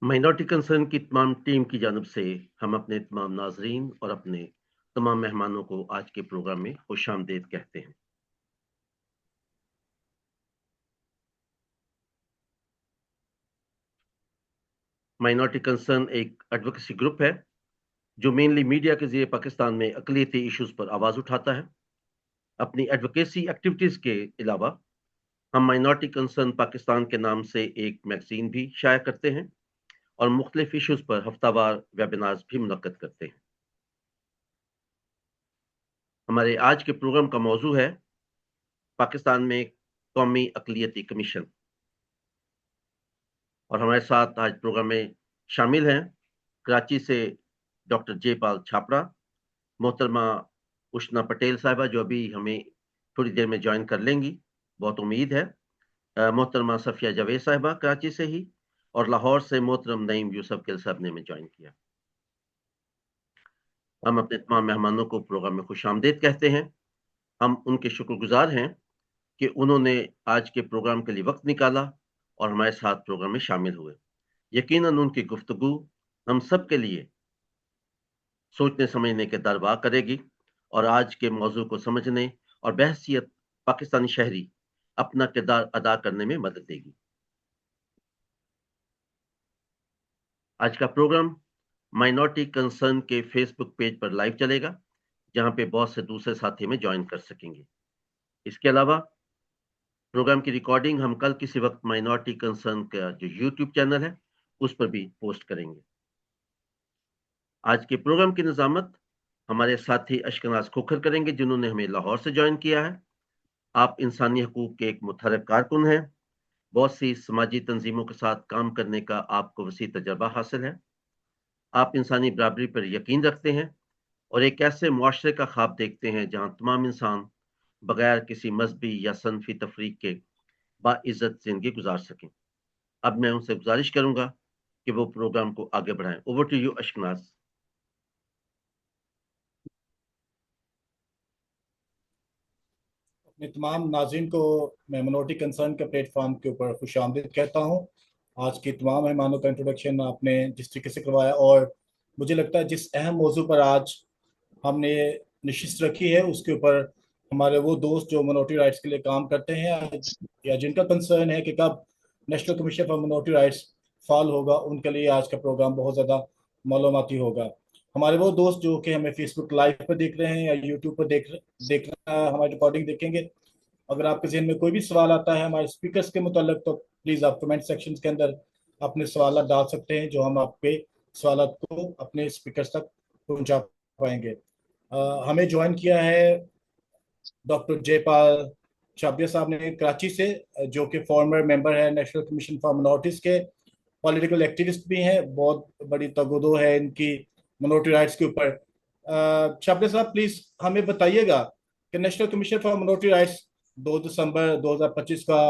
Minority concern की तमाम team की जानब से हम अपने तमाम नाजरीन और अपने तमाम मेहमानों को आज के प्रोग्राम में खुशामदीद कहते हैं। माइनॉरिटी कंसर्न एक एडवोकेसी ग्रुप है जो मेनली मीडिया के जरिए पाकिस्तान में अकलियती इश्यूज पर आवाज उठाता है। अपनी एडवोकेसी एक्टिविटीज के अलावा हम माइनॉरिटी कंसर्न पाकिस्तान के नाम से एक मैगजीन भी शाया करते हैं और मुख्तलिफ इश्यूज पर हफ्तावार वेबिनार्स भी मुनक्कद करते हैं। हमारे आज के प्रोग्राम का मौजू है पाकिस्तान में कौमी अकलियती कमीशन, और हमारे साथ आज प्रोग्राम में शामिल हैं कराची से डॉक्टर जयपाल छापरा, मोहतरमा उष्णा पटेल साहिबा जो अभी हमें थोड़ी देर में ज्वाइन कर लेंगी, बहुत उम्मीद है। मोहतरमा सफिया जावेद साहिबा कराची से ही, और लाहौर से मोहतरम नईम यूसुफ गिल साहब ने हमें ज्वाइन किया। हम अपने तमाम मेहमानों को प्रोग्राम में खुशामदीद कहते हैं। हम उनके शुक्रगुजार हैं कि उन्होंने आज के प्रोग्राम के लिए वक्त निकाला और हमारे साथ प्रोग्राम में शामिल हुए। यकीनन उनकी गुफ्तगू हम सब के लिए सोचने समझने के दरवा करेगी और आज के मौजू को समझने और बहसियत पाकिस्तानी शहरी अपना किरदार अदा करने में मदद देगी। आज का प्रोग्राम माइनॉरिटी कंसर्न के फेसबुक पेज पर लाइव चलेगा, जहां पे बहुत से दूसरे साथी में ज्वाइन कर सकेंगे। इसके अलावा प्रोग्राम की रिकॉर्डिंग हम कल किसी वक्त माइनॉरिटी कंसर्न का जो यूट्यूब चैनल है उस पर भी पोस्ट करेंगे। आज के प्रोग्राम की निजामत हमारे साथी अशकनाज खोखर करेंगे, जिन्होंने हमें लाहौर से ज्वाइन किया है। आप इंसानी हकूक के एक मुतहर्रिक कारकुन हैं। बहुत सी समाजी तंजीमों के साथ काम करने का आपको वसी तजर्बा हासिल है। आप इंसानी बराबरी पर यकीन रखते हैं और एक ऐसे मुआशरे का ख्वाब देखते हैं जहां तमाम इंसान बगैर किसी मजहबी या सनफी तफरीक के बाइज्जत जिंदगी गुजार सकें। अब मैं उनसे गुजारिश करूंगा कि वो प्रोग्राम को आगे बढ़ाएं। Over to you Ashkanaz. अपने तमाम नाज़रीन को मैं मिनोरिटी कंसर्न के प्लेटफॉर्म के ऊपर खुशामदीद कहता हूँ। आज की तमाम मेहमानों का इंट्रोडक्शन आपने जिस तरीके से करवाया, और मुझे लगता है जिस अहम मौजू पर आज हमने नशिस्त रखी है उसके ऊपर हमारे वो दोस्त जो मिनोरिटी राइट्स के लिए काम करते हैं या जिनका कंसर्न है कि कब national commission for minority rights fall होगा, उनके लिए आज का प्रोग्राम बहुत ज़्यादा मालूमाती होगा। हमारे वो दोस्त जो कि हमें फेसबुक लाइव पर देख रहे हैं या यूट्यूब पर देख रहे हैं, हमारी रिकॉर्डिंग देखेंगे। अगर आपके जहन में कोई भी सवाल आता है हमारे स्पीकर्स के मुतालिक, तो प्लीज़ आप कमेंट सेक्शन के अंदर अपने सवाल डाल सकते हैं, जो हम आपके सवाल को अपने स्पीकर्स तक पहुंचा पाएंगे। हमें ज्वाइन किया है डॉक्टर जयपाल छाबिया साहब ने कराची से, जो कि फॉर्मर मेंबर है नेशनल कमीशन फॉर मिनोरिटीज़ के, पॉलिटिकल एक्टिविस्ट भी हैं। बहुत बड़ी तगदो है इनकी मिनोरिटी राइट्स के ऊपर। छाबिया साहब, प्लीज़ हमें बताइएगा कि national commission for minority rights 2 दिसंबर 2025 का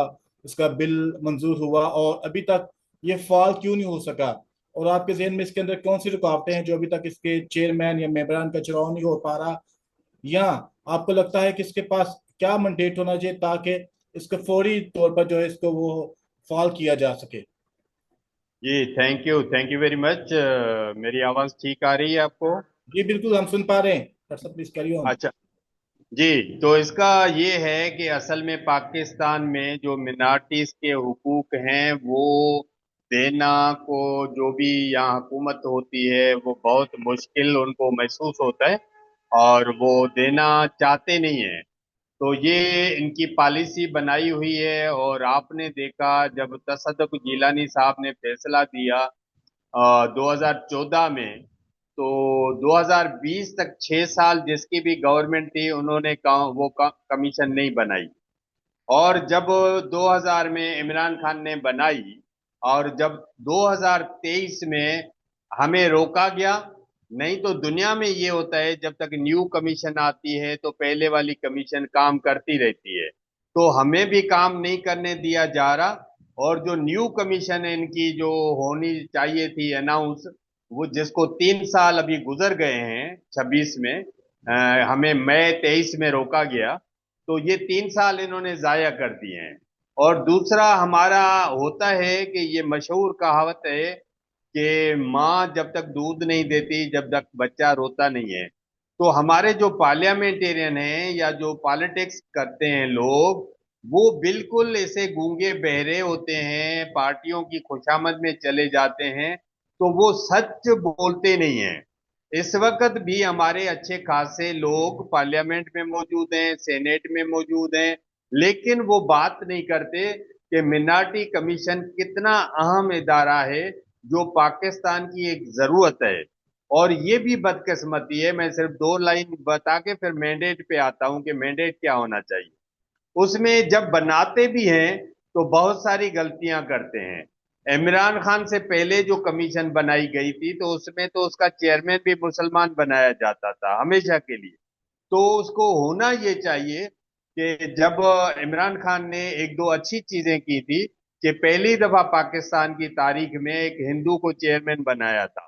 इसका बिल मंजूर हुआ और अभी तक ये फाल क्यों नहीं हो सका, और आपके जहन में इसके अंदर कौन सी रुकावटें हैं जो अभी तक इसके चेयरमैन या मेंबरान का चुनाव नहीं हो पा रहा, या आपको लगता है कि इसके पास क्या मैंडेट होना चाहिए ताकि इसको फौरी तौर पर जो है इसको वो फाल किया जा सके। जी, थैंक यू वेरी मच। मेरी आवाज़ ठीक आ रही है आपको? जी बिल्कुल, हम सुन पा रहे हैं। डॉक्टर साहब प्लीज कैरी ऑन। अच्छा। जी, तो इसका ये है कि असल में पाकिस्तान में जो मिनार्टीज के हुकूक हैं वो देना को, जो भी यहाँ हुकूमत होती है वो बहुत मुश्किल उनको महसूस होता है और वो देना चाहते नहीं है। तो ये इनकी पॉलिसी बनाई हुई है। और आपने देखा जब तसद्दुक जिलानी साहब ने फैसला दिया 2014 में, तो 2020 तक 6 साल जिसकी भी गवर्नमेंट थी उन्होंने कमीशन नहीं बनाई। और जब 2000 में इमरान खान ने बनाई, और जब 2023 में हमें रोका गया। नहीं तो दुनिया में ये होता है, जब तक न्यू कमीशन आती है तो पहले वाली कमीशन काम करती रहती है। तो हमें भी काम नहीं करने दिया जा रहा। और जो न्यू कमीशन है इनकी जो होनी चाहिए थी अनाउंस, वो जिसको 3 साल अभी गुजर गए हैं 26 में, हमें मई 23 में रोका गया। तो ये 3 साल इन्होंने जाया कर दिए हैं। और दूसरा हमारा होता है कि ये मशहूर कहावत है कि माँ जब तक दूध नहीं देती, जब तक बच्चा रोता नहीं है। तो हमारे जो पार्लियामेंटेरियन हैं या जो पॉलिटिक्स करते हैं लोग, वो बिल्कुल ऐसे गूंगे बहरे होते हैं, पार्टियों की खुशामद में चले जाते हैं, तो वो सच बोलते नहीं हैं। इस वक्त भी हमारे अच्छे खासे लोग पार्लियामेंट में मौजूद हैं, सेनेट में मौजूद हैं, लेकिन वो बात नहीं करते कि मिनाटी कमीशन कितना अहम इदारा है, जो पाकिस्तान की एक जरूरत है। और ये भी बदकिस्मती है, मैं सिर्फ दो लाइन बता के फिर मैंडेट पे आता हूं कि मैंडेट क्या होना चाहिए। उसमें जब बनाते भी हैं तो बहुत सारी गलतियां करते हैं। इमरान खान से पहले जो कमीशन बनाई गई थी, तो उसमें तो उसका चेयरमैन भी मुसलमान बनाया जाता था हमेशा के लिए। तो उसको होना ये चाहिए कि जब इमरान खान ने एक दो अच्छी चीजें की थी, कि पहली दफा पाकिस्तान की तारीख में एक हिंदू को चेयरमैन बनाया था,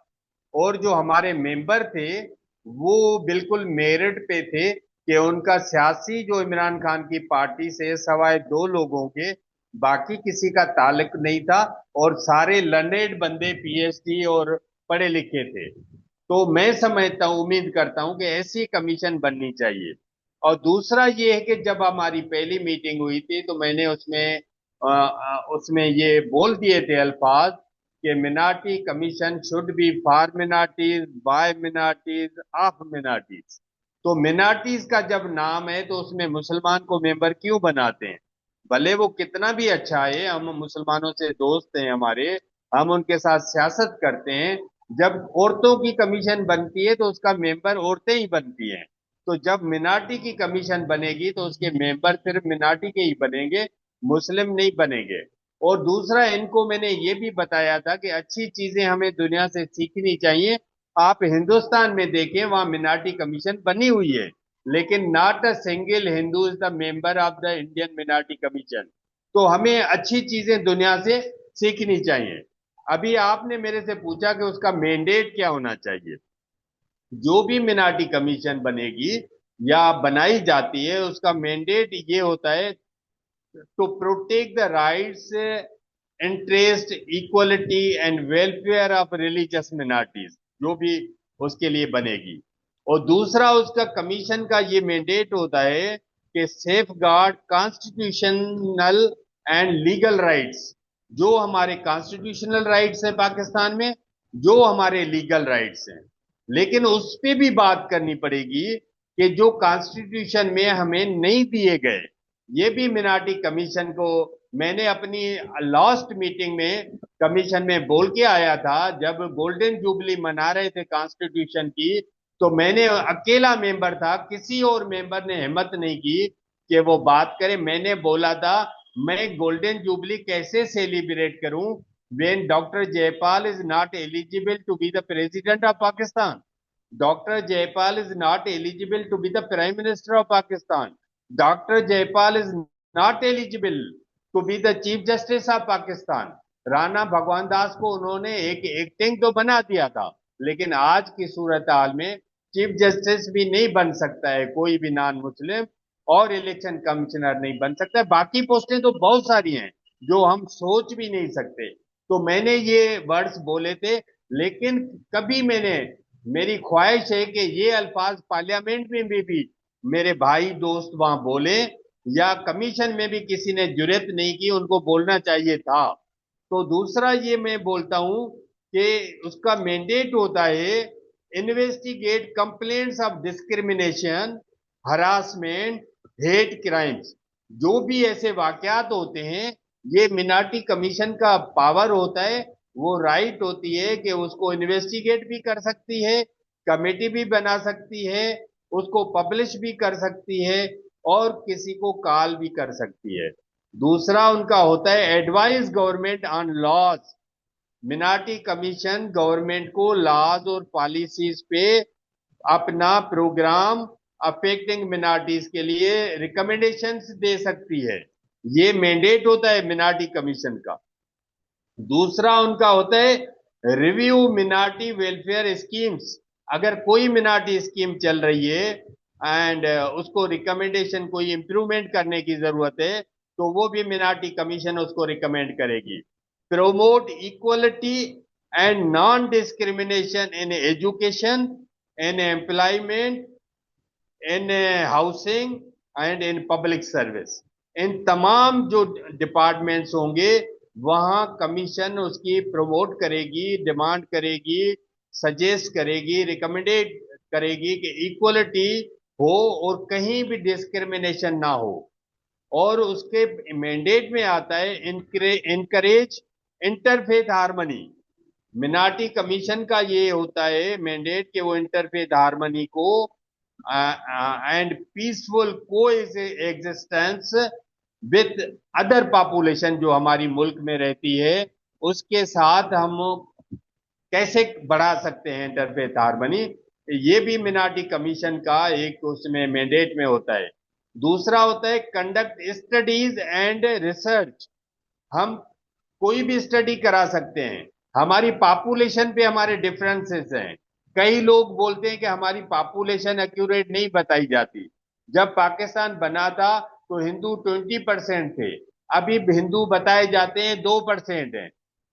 और जो हमारे मेंबर थे वो बिल्कुल मेरिट पे थे, कि उनका सियासी जो इमरान खान की पार्टी से सवाए दो लोगों के बाकी किसी का ताल्लुक नहीं था, और सारे लर्नेड बंदे पीएचडी और पढ़े लिखे थे। तो मैं समझता हूँ, उम्मीद करता हूँ कि ऐसी कमीशन बननी चाहिए। और दूसरा ये है कि जब हमारी पहली मीटिंग हुई थी, तो मैंने उसमें ये बोल दिए थे अल्फाज कि minority commission should be for minorities, by minorities, of minorities. तो मिनाटीज का जब नाम है तो उसमें मुसलमान को मेंबर क्यों बनाते हैं? भले वो कितना भी अच्छा है, हम मुसलमानों से दोस्त हैं हमारे, हम उनके साथ सियासत करते हैं। जब औरतों की कमीशन बनती है तो उसका मेंबर औरतें ही बनती हैं। तो जब मिनाटी की कमीशन बनेगी तो उसके मेंबर सिर्फ मिनाटी के ही बनेंगे, मुस्लिम नहीं बनेंगे। और दूसरा, इनको मैंने ये भी बताया था कि अच्छी चीजें हमें दुनिया से सीखनी चाहिए। आप हिंदुस्तान में देखें, वहां मिनाटी कमीशन बनी हुई है, लेकिन not a single Hindu is the member of the Indian Minati commission. तो हमें अच्छी चीजें दुनिया से सीखनी चाहिए। अभी आपने मेरे से पूछा कि उसका मैंडेट क्या होना चाहिए। जो भी मिनाटी कमीशन बनेगी या बनाई जाती है, उसका मैंडेट ये होता है to protect the rights, interest, equality and welfare of religious minorities, जो भी उसके लिए बनेगी। और दूसरा, उसका कमीशन का ये मैंडेट होता है कि safe guard constitutional and legal rights, जो हमारे कॉन्स्टिट्यूशनल राइट्स हैं पाकिस्तान में, जो हमारे लीगल राइट्स हैं। लेकिन उस पर भी बात करनी पड़ेगी कि जो कॉन्स्टिट्यूशन में हमें नहीं दिए गए, ये भी मिनाटी कमीशन को मैंने अपनी लास्ट मीटिंग में कमीशन में बोल के आया था। जब गोल्डन जुबली मना रहे थे कॉन्स्टिट्यूशन की, तो मैंने अकेला मेंबर था, किसी और मेंबर ने हिम्मत नहीं की कि वो बात करे। मैंने बोला था, मैं गोल्डन जुबली कैसे सेलिब्रेट करूं when doctor Jaipal is not eligible to be the president of Pakistan, doctor Jaipal is not eligible to be the prime minister of Pakistan, doctor Jaipal is not eligible to be the chief justice of Pakistan. Rana Bhagwan Das को उन्होंने एक acting तो बना दिया था, लेकिन आज की सूरत हाल में चीफ जस्टिस भी नहीं बन सकता है कोई भी नॉन मुस्लिम, और इलेक्शन कमिश्नर नहीं बन सकता है। बाकी पोस्टें तो बहुत सारी हैं जो हम सोच भी नहीं सकते। तो मैंने ये वर्ड्स बोले थे, लेकिन कभी मैंने, मेरी ख्वाहिश है कि ये अल्फाज पार्लियामेंट में भी मेरे भाई दोस्त वहां बोले, या कमीशन में भी किसी ने जुर्रत नहीं की, उनको बोलना चाहिए था। तो दूसरा ये मैं बोलता हूं कि उसका मैंडेट होता है investigate complaints of discrimination, harassment, hate crimes. जो भी ऐसे वाकयात होते हैं, ये मिनाटी कमीशन का पावर होता है, वो राइट होती है कि उसको इन्वेस्टिगेट भी कर सकती है, कमेटी भी बना सकती है, उसको पब्लिश भी कर सकती है, और किसी को कॉल भी कर सकती है। दूसरा उनका होता है advise government on laws. Minority commission government को लॉज और पॉलिसीज पे अपना प्रोग्राम अफेक्टिंग मिनार्टीज के लिए रिकमेंडेशंस दे सकती है। ये मैंडेट होता है मिनाटी कमीशन का। दूसरा उनका होता है रिव्यू मिनाटी वेलफेयर स्कीम्स। अगर कोई मिनाटी स्कीम चल रही है एंड उसको रिकमेंडेशन, कोई इंप्रूवमेंट करने की जरूरत है, तो वो भी मिनाटी कमीशन उसको रिकमेंड करेगी। Promote equality and non-discrimination in education, in employment, in housing and in public service. इन तमाम जो डिपार्टमेंट्स होंगे वहां कमीशन उसकी प्रमोट करेगी, डिमांड करेगी, सजेस्ट करेगी, रिकमेंडेड करेगी कि इक्वलिटी हो और कहीं भी डिस्क्रिमिनेशन ना हो। और उसके मैंडेट में आता है encourage interfaith harmony. Minati commission का ये होता है मैंडेट कि वो इंटरफेथ हार्मनी को एंड पीसफुल को एग्जिस्टेंस विथ अदर पॉपुलेशन जो हमारी मुल्क में रहती है उसके साथ हम कैसे बढ़ा सकते हैं इंटरफेथ हार्मनी। ये भी मिनाटी कमीशन का एक उसमें मैंडेट में होता है। दूसरा होता है कंडक्ट स्टडीज एंड रिसर्च। हम कोई भी स्टडी करा सकते हैं। हमारी पॉपुलेशन पे हमारे डिफरेंसेस हैं। कई लोग बोलते हैं कि हमारी पॉपुलेशन एक्यूरेट नहीं बताई जाती। जब पाकिस्तान बना था तो हिंदू 20% थे, अभी हिंदू बताए जाते हैं 2% हैं,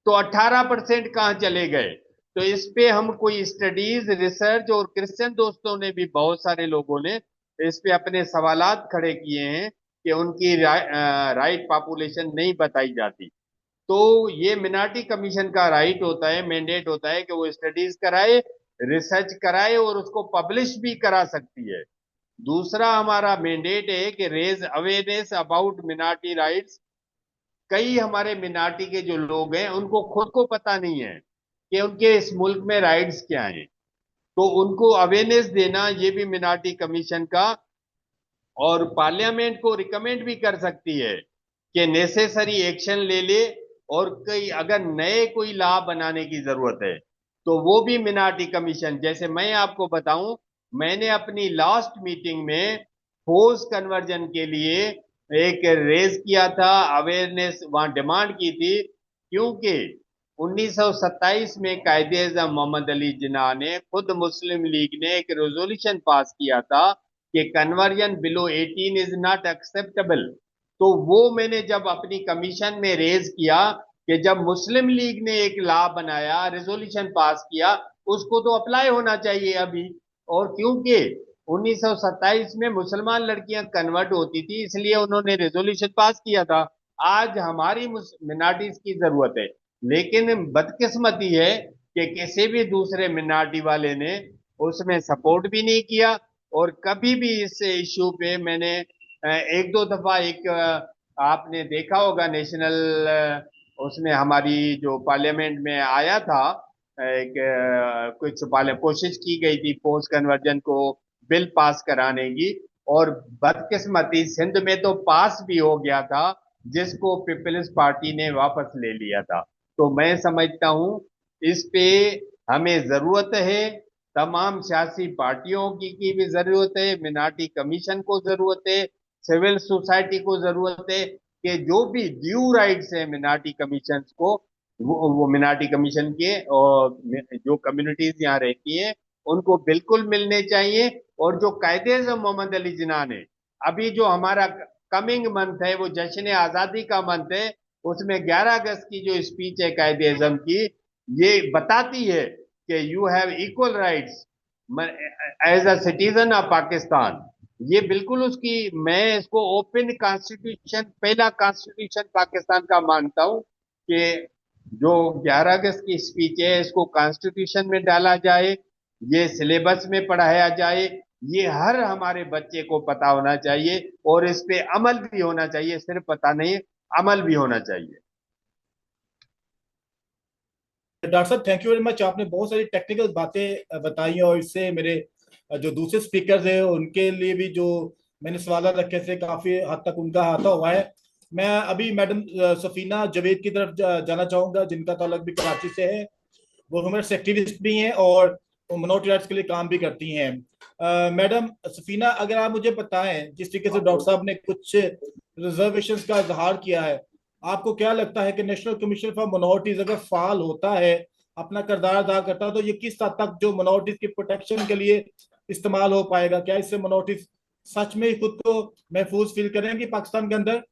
तो 18% कहां चले गए। तो इस पे हम कोई स्टडीज रिसर्च, और क्रिश्चियन दोस्तों ने भी, बहुत सारे लोगों ने इस पे अपने सवालात खड़े किए हैं कि उनकी राइट पॉपुलेशन नहीं बताई जाती। तो ये मिनाटी कमीशन का राइट होता है, मैंडेट होता है कि वो स्टडीज कराए, रिसर्च कराए और उसको पब्लिश भी करा सकती है। दूसरा हमारा मैंडेट है कि raise awareness about minority rights. कई हमारे मिनाटी के जो लोग हैं उनको खुद को पता नहीं है कि उनके इस मुल्क में राइट्स क्या हैं, तो उनको अवेयरनेस देना ये भी मिनाटी कमीशन का। और पार्लियामेंट को रिकमेंड भी कर सकती है कि नेसेसरी एक्शन ले ले, और कई अगर नए कोई लॉ बनाने की जरूरत है तो वो भी मिनाटी कमीशन। जैसे मैं आपको बताऊं, मैंने अपनी लास्ट मीटिंग में फोर्स कन्वर्जन के लिए एक रेज किया था, अवेयरनेस वहां डिमांड की थी, क्योंकि 1927 में कायदे आज़म मोहम्मद अली जिन्ना ने, खुद मुस्लिम लीग ने एक रेजोल्यूशन पास किया था कि conversion below 18 is not acceptable. तो वो मैंने जब अपनी कमीशन में रेज किया कि जब मुस्लिम लीग ने एक लॉ बनाया, रेजोल्यूशन पास किया, उसको तो अप्लाई होना चाहिए अभी। और क्योंकि 1927 में मुसलमान लड़कियां कन्वर्ट होती थी इसलिए उन्होंने रेजोल्यूशन पास किया था। आज हमारी मिनार्टीज की जरूरत है, लेकिन बदकिस्मती है कि किसी भी दूसरे मिनार्टी वाले ने उसमें सपोर्ट भी नहीं किया। और कभी भी इस इश्यू पे मैंने एक दो दफा आपने देखा होगा नेशनल, उसमें हमारी जो पार्लियामेंट में आया था, एक कुछ कोशिश की गई थी फोर्स कन्वर्जन को बिल पास कराने की, और बदकिस्मती सिंध में तो पास भी हो गया था जिसको पीपल्स पार्टी ने वापस ले लिया था। तो मैं समझता हूं इस पे हमें जरूरत है, तमाम सियासी पार्टियों की भी जरूरत है, मिनाटी कमीशन को जरूरत है, सिविल सोसाइटी को जरूरत है कि जो भी ड्यू राइट्स है मिनाटी कमीशन को, वो मिनाटी कमीशन के और जो कम्युनिटीज यहाँ रहती हैं उनको बिल्कुल मिलने चाहिए। और जो कायदे आज़म मोहम्मद अली जिन्ना ने, अभी जो हमारा कमिंग मंथ है वो जश्न आजादी का मंथ है, उसमें 11 अगस्त की जो स्पीच है कायदे आज़म की, ये बताती है कि you have equal rights as a citizen of Pakistan. ये बिल्कुल उसकी, मैं इसको ओपन कॉन्स्टिट्यूशन, पहला कॉन्स्टिट्यूशन पाकिस्तान का मानता हूं कि जो 11 अगस्त की स्पीच है इसको कॉन्स्टिट्यूशन में डाला जाए, ये सिलेबस में पढ़ाया जाए, ये हर हमारे बच्चे को पता होना चाहिए और इस पे अमल भी होना चाहिए, सिर्फ पता नहीं, अमल भी होना चाहिए। डॉक्टर साहब, थैंक यू वेरी मच। आपने बहुत सारी टेक्निकल बातें बताई और इससे मेरे जो दूसरे स्पीकर्स हैं उनके लिए भी जो मैंने सवाल रखे थे काफी हद तक उनका हाथा हुआ है। मैं अभी मैडम सफीना जावेद की तरफ जाना चाहूंगा, जिनका ताल्लुक भी कराची से है। वो ह्यूमन एक्टिविस्ट भी हैं और मिनॉरिटी राइट्स के लिए काम भी करती हैं। मैडम सफीना, अगर आप मुझे बताएं, जिस तरीके से डॉक्टर साहब ने कुछ रिजर्वेशंस का इजहार किया है, आपको क्या लगता है कि नेशनल कमीशन फॉर मिनॉरिटीज अगर फाल होता है, अपना किरदार अदा करता है, तो ये किस हद तक जो मिनॉरिटीज की प्रोटेक्शन के लिए इस्तेमाल हो पाएगा? क्या इससे मिनॉरिटीज सच में ही खुद को महफूज फील करेंगी पाकिस्तान के अंदर?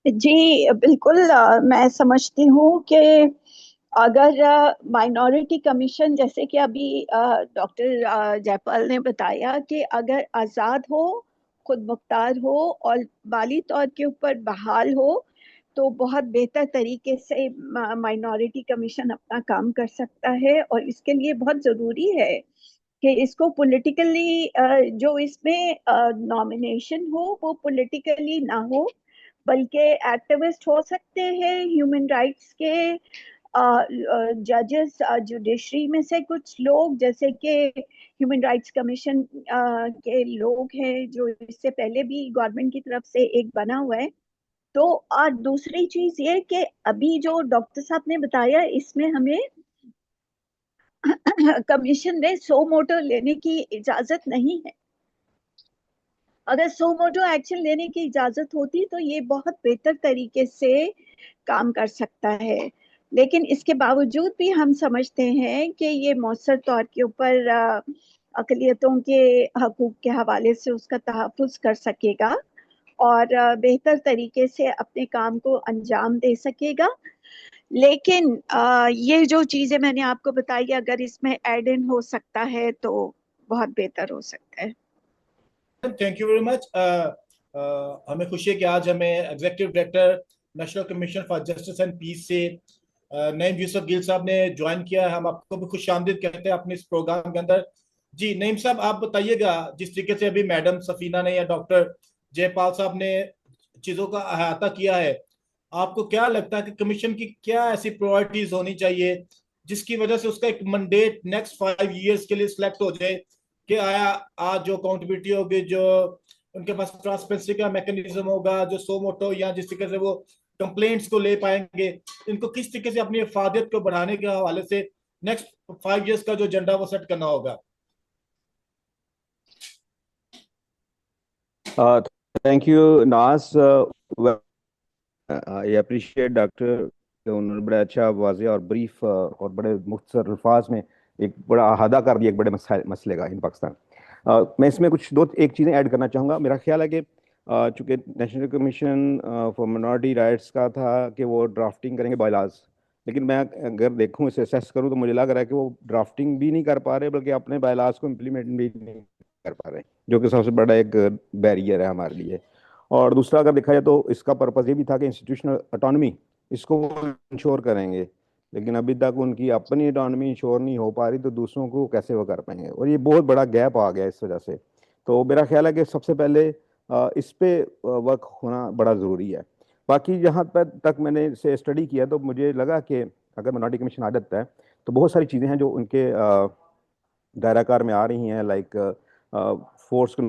जी बिल्कुल, मैं समझती हूँ कि अगर माइनॉरिटी कमीशन, जैसे कि अभी डॉक्टर जयपाल ने बताया, कि अगर आज़ाद हो, खुद मुख्तार हो और माली तौर के ऊपर बहाल हो, तो बहुत बेहतर तरीके से माइनॉरिटी कमीशन अपना काम कर सकता है। और इसके लिए बहुत ज़रूरी है कि इसको पॉलिटिकली, जो इसमें नॉमिनेशन हो वो पॉलिटिकली ना हो, बल्कि एक्टिविस्ट हो सकते हैं, ह्यूमन राइट्स के जजेस, जुडिशरी में से कुछ लोग, जैसे कि ह्यूमन राइट्स कमीशन के लोग हैं, जो इससे पहले भी गवर्नमेंट की तरफ से एक बना हुआ है। तो और दूसरी चीज ये कि अभी जो डॉक्टर साहब ने बताया, इसमें हमें कमीशन में सो मोटो लेने की इजाजत नहीं है। अगर सो मोटो एक्शन लेने की इजाजत होती तो ये बहुत बेहतर तरीके से काम कर सकता है। लेकिन इसके बावजूद भी हम समझते हैं कि ये मौसर तौर के ऊपर अकलियतों के हकूक के हवाले से उसका तहफ़्फ़ुज़ कर सकेगा और बेहतर तरीके से अपने काम को अंजाम दे सकेगा। लेकिन ये जो चीज़ें मैंने आपको बताई, अगर इसमें ऐड इन हो सकता है तो बहुत बेहतर हो सकता है। Thank you very much. हमें खुशी है कि आज हमें executive director national commission for justice and peace से नईम यूसुफ गिल साहब ने ज्वाइन किया है। हम आपको भी खुश आमदीद कहते हैं अपने इस प्रोग्राम के अंदर। जी नईम साहब, आप बताइएगा, जिस तरीके से अभी मैडम सफीना ने या डॉक्टर जयपाल साहब ने चीज़ों का अहाता किया है, आपको क्या लगता है कि कमीशन की क्या ऐसी प्रायोरिटीज होनी चाहिए जिसकी वजह से उसका एक मंडेट नेक्स्ट 5 years के लिए सिलेक्ट हो जाए कि आया आज जो अकाउंटेबिलिटी होगी, जो उनके पास ट्रांसपेरेंसी का मैकेनिज्म होगा, जो सो मोटो या जिस तरीके से वो कंप्लेंट्स को ले पाएंगे, इनको किस तरीके से अपनी अफादियत को बढ़ाने के हवाले से नेक्स्ट 5 years का जो एजेंडा वो सेट करना होगा। थैंक यू नाज। आई अप्रिशिएट डॉक्टर, उन्होंने बड़ा अच्छा, वाज़ेह और ब्रीफ और बड़े मुख्तसर अल्फाज में एक बड़ा अहादा कर दिया एक बड़े मसले का इन पाकिस्तान। मैं इसमें कुछ एक चीज़ें ऐड करना चाहूँगा। मेरा ख्याल है कि चूँकि national commission for minority rights का था कि वो ड्राफ्टिंग करेंगे बायलाज, लेकिन मैं अगर देखूँ, इसे असेस करूँ, तो मुझे लग रहा है कि वो ड्राफ्टिंग भी नहीं कर पा रहे, बल्कि अपने बायलाज को इम्प्लीमेंट भी नहीं कर पा रहे, जो कि सबसे बड़ा एक बैरियर है हमारे लिए। और दूसरा अगर देखा जाए तो इसका पर्पज़ ये भी था कि इंस्टीट्यूशनल ऑटोनॉमी इसको वो इंश्योर करेंगे, लेकिन अभी तक उनकी अपनी ऑटोनॉमी इंश्योर नहीं हो पा रही, तो दूसरों को कैसे वो कर पाएंगे, और ये बहुत बड़ा गैप आ गया इस वजह से। तो मेरा ख्याल है कि सबसे पहले इस पे वर्क होना बड़ा ज़रूरी है। बाकी जहाँ तक मैंने इसे स्टडी किया, तो मुझे लगा कि अगर मिनॉरिटी कमीशन आ जाता है तो बहुत सारी चीज़ें हैं जो उनके दायरा कार में आ रही हैं, लाइक फोर्स को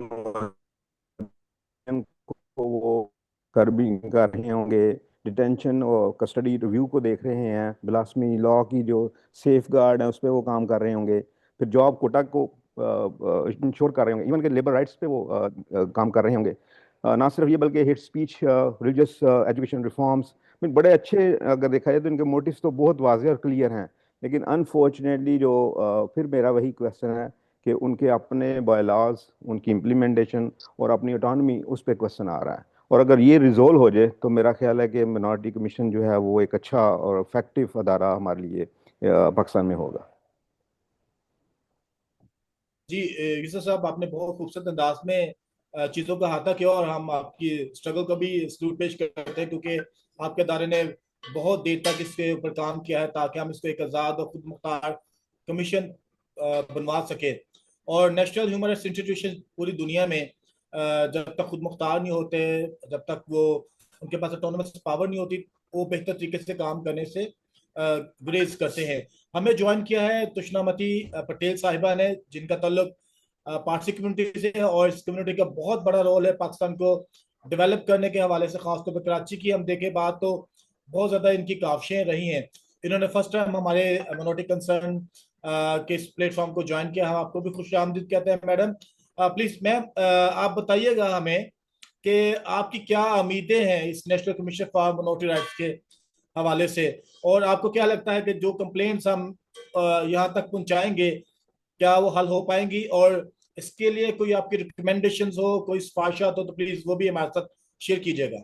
वो कर्बिंग कर रहे होंगे, डिटेंशन और कस्टडी रिव्यू को देख रहे हैं, ब्लास्फेमी लॉ की जो सेफ गार्ड है उस पर वो काम कर रहे होंगे, फिर जॉब कोटा को इंश्योर कर रहे होंगे, इवन के लेबर राइट्स पे वो काम कर रहे होंगे। ना सिर्फ ये बल्कि hate speech, religious education reforms, बड़े अच्छे अगर देखा जाए तो इनके मोटिव्स तो बहुत वाज़ेह और क्लियर हैं। लेकिन अनफॉर्चुनेटली जो फिर मेरा वही क्वेश्चन है कि उनके अपने बायलॉज, उनकी इम्प्लीमेंटेशन और अपनी ऑटोनॉमी, उस पर क्वेश्चन आ रहा है। और अगर ये रिजोल्व हो जाए तो मेरा ख्याल है कि मिनॉरिटी कमीशन जो है वो एक अच्छा और इफेक्टिव अदारा हमारे लिए पाकिस्तान में होगा। जी यूसुफ साहब, आपने बहुत खूबसूरत अंदाज में चीज़ों का अहाता किया और हम आपकी स्ट्रगल को भी सल्यूट पेश करते हैं, क्योंकि आपके अदारे ने बहुत देर तक इसके ऊपर काम किया है ताकि हम इसको एक आज़ाद और खुद मुख्तार कमीशन बनवा सके। और नेशनल ह्यूमन राइट्स इंस्टीट्यूशन पूरी दुनिया में जब तक खुद मुख्तार नहीं होते, जब तक वो उनके पास ऑटोनमस पावर नहीं होती, वो बेहतर तरीके से काम करने से गुरेज करते हैं। हमें ज्वाइन किया है तुष्णामती पटेल साहिबा ने, जिनका ताल्लुक पारसी कम्युनिटी से है और इस कम्युनिटी का बहुत बड़ा रोल है पाकिस्तान को डेवलप करने के हवाले से। खासतौर पर कराची की हम देखें बात, तो बहुत ज़्यादा इनकी काविशें रही हैं। इन्होंने फर्स्ट टाइम हमारे मिनॉरिटी कंसर्न के इस प्लेटफॉर्म को ज्वाइन किया। हम आपको भी खुश आमदीद कहते हैं मैडम। प्लीज़ मैम, आप बताइएगा हमें कि आपकी क्या उम्मीदें हैं इस national commission for minority rights के हवाले से, और आपको क्या लगता है कि जो कंप्लेंट्स हम यहाँ तक पहुंचाएंगे क्या वो हल हो पाएंगी, और इसके लिए कोई आपकी रिकमेंडेशंस हो, कोई सिफारिशात हो, तो प्लीज वो भी हमारे साथ शेयर कीजिएगा।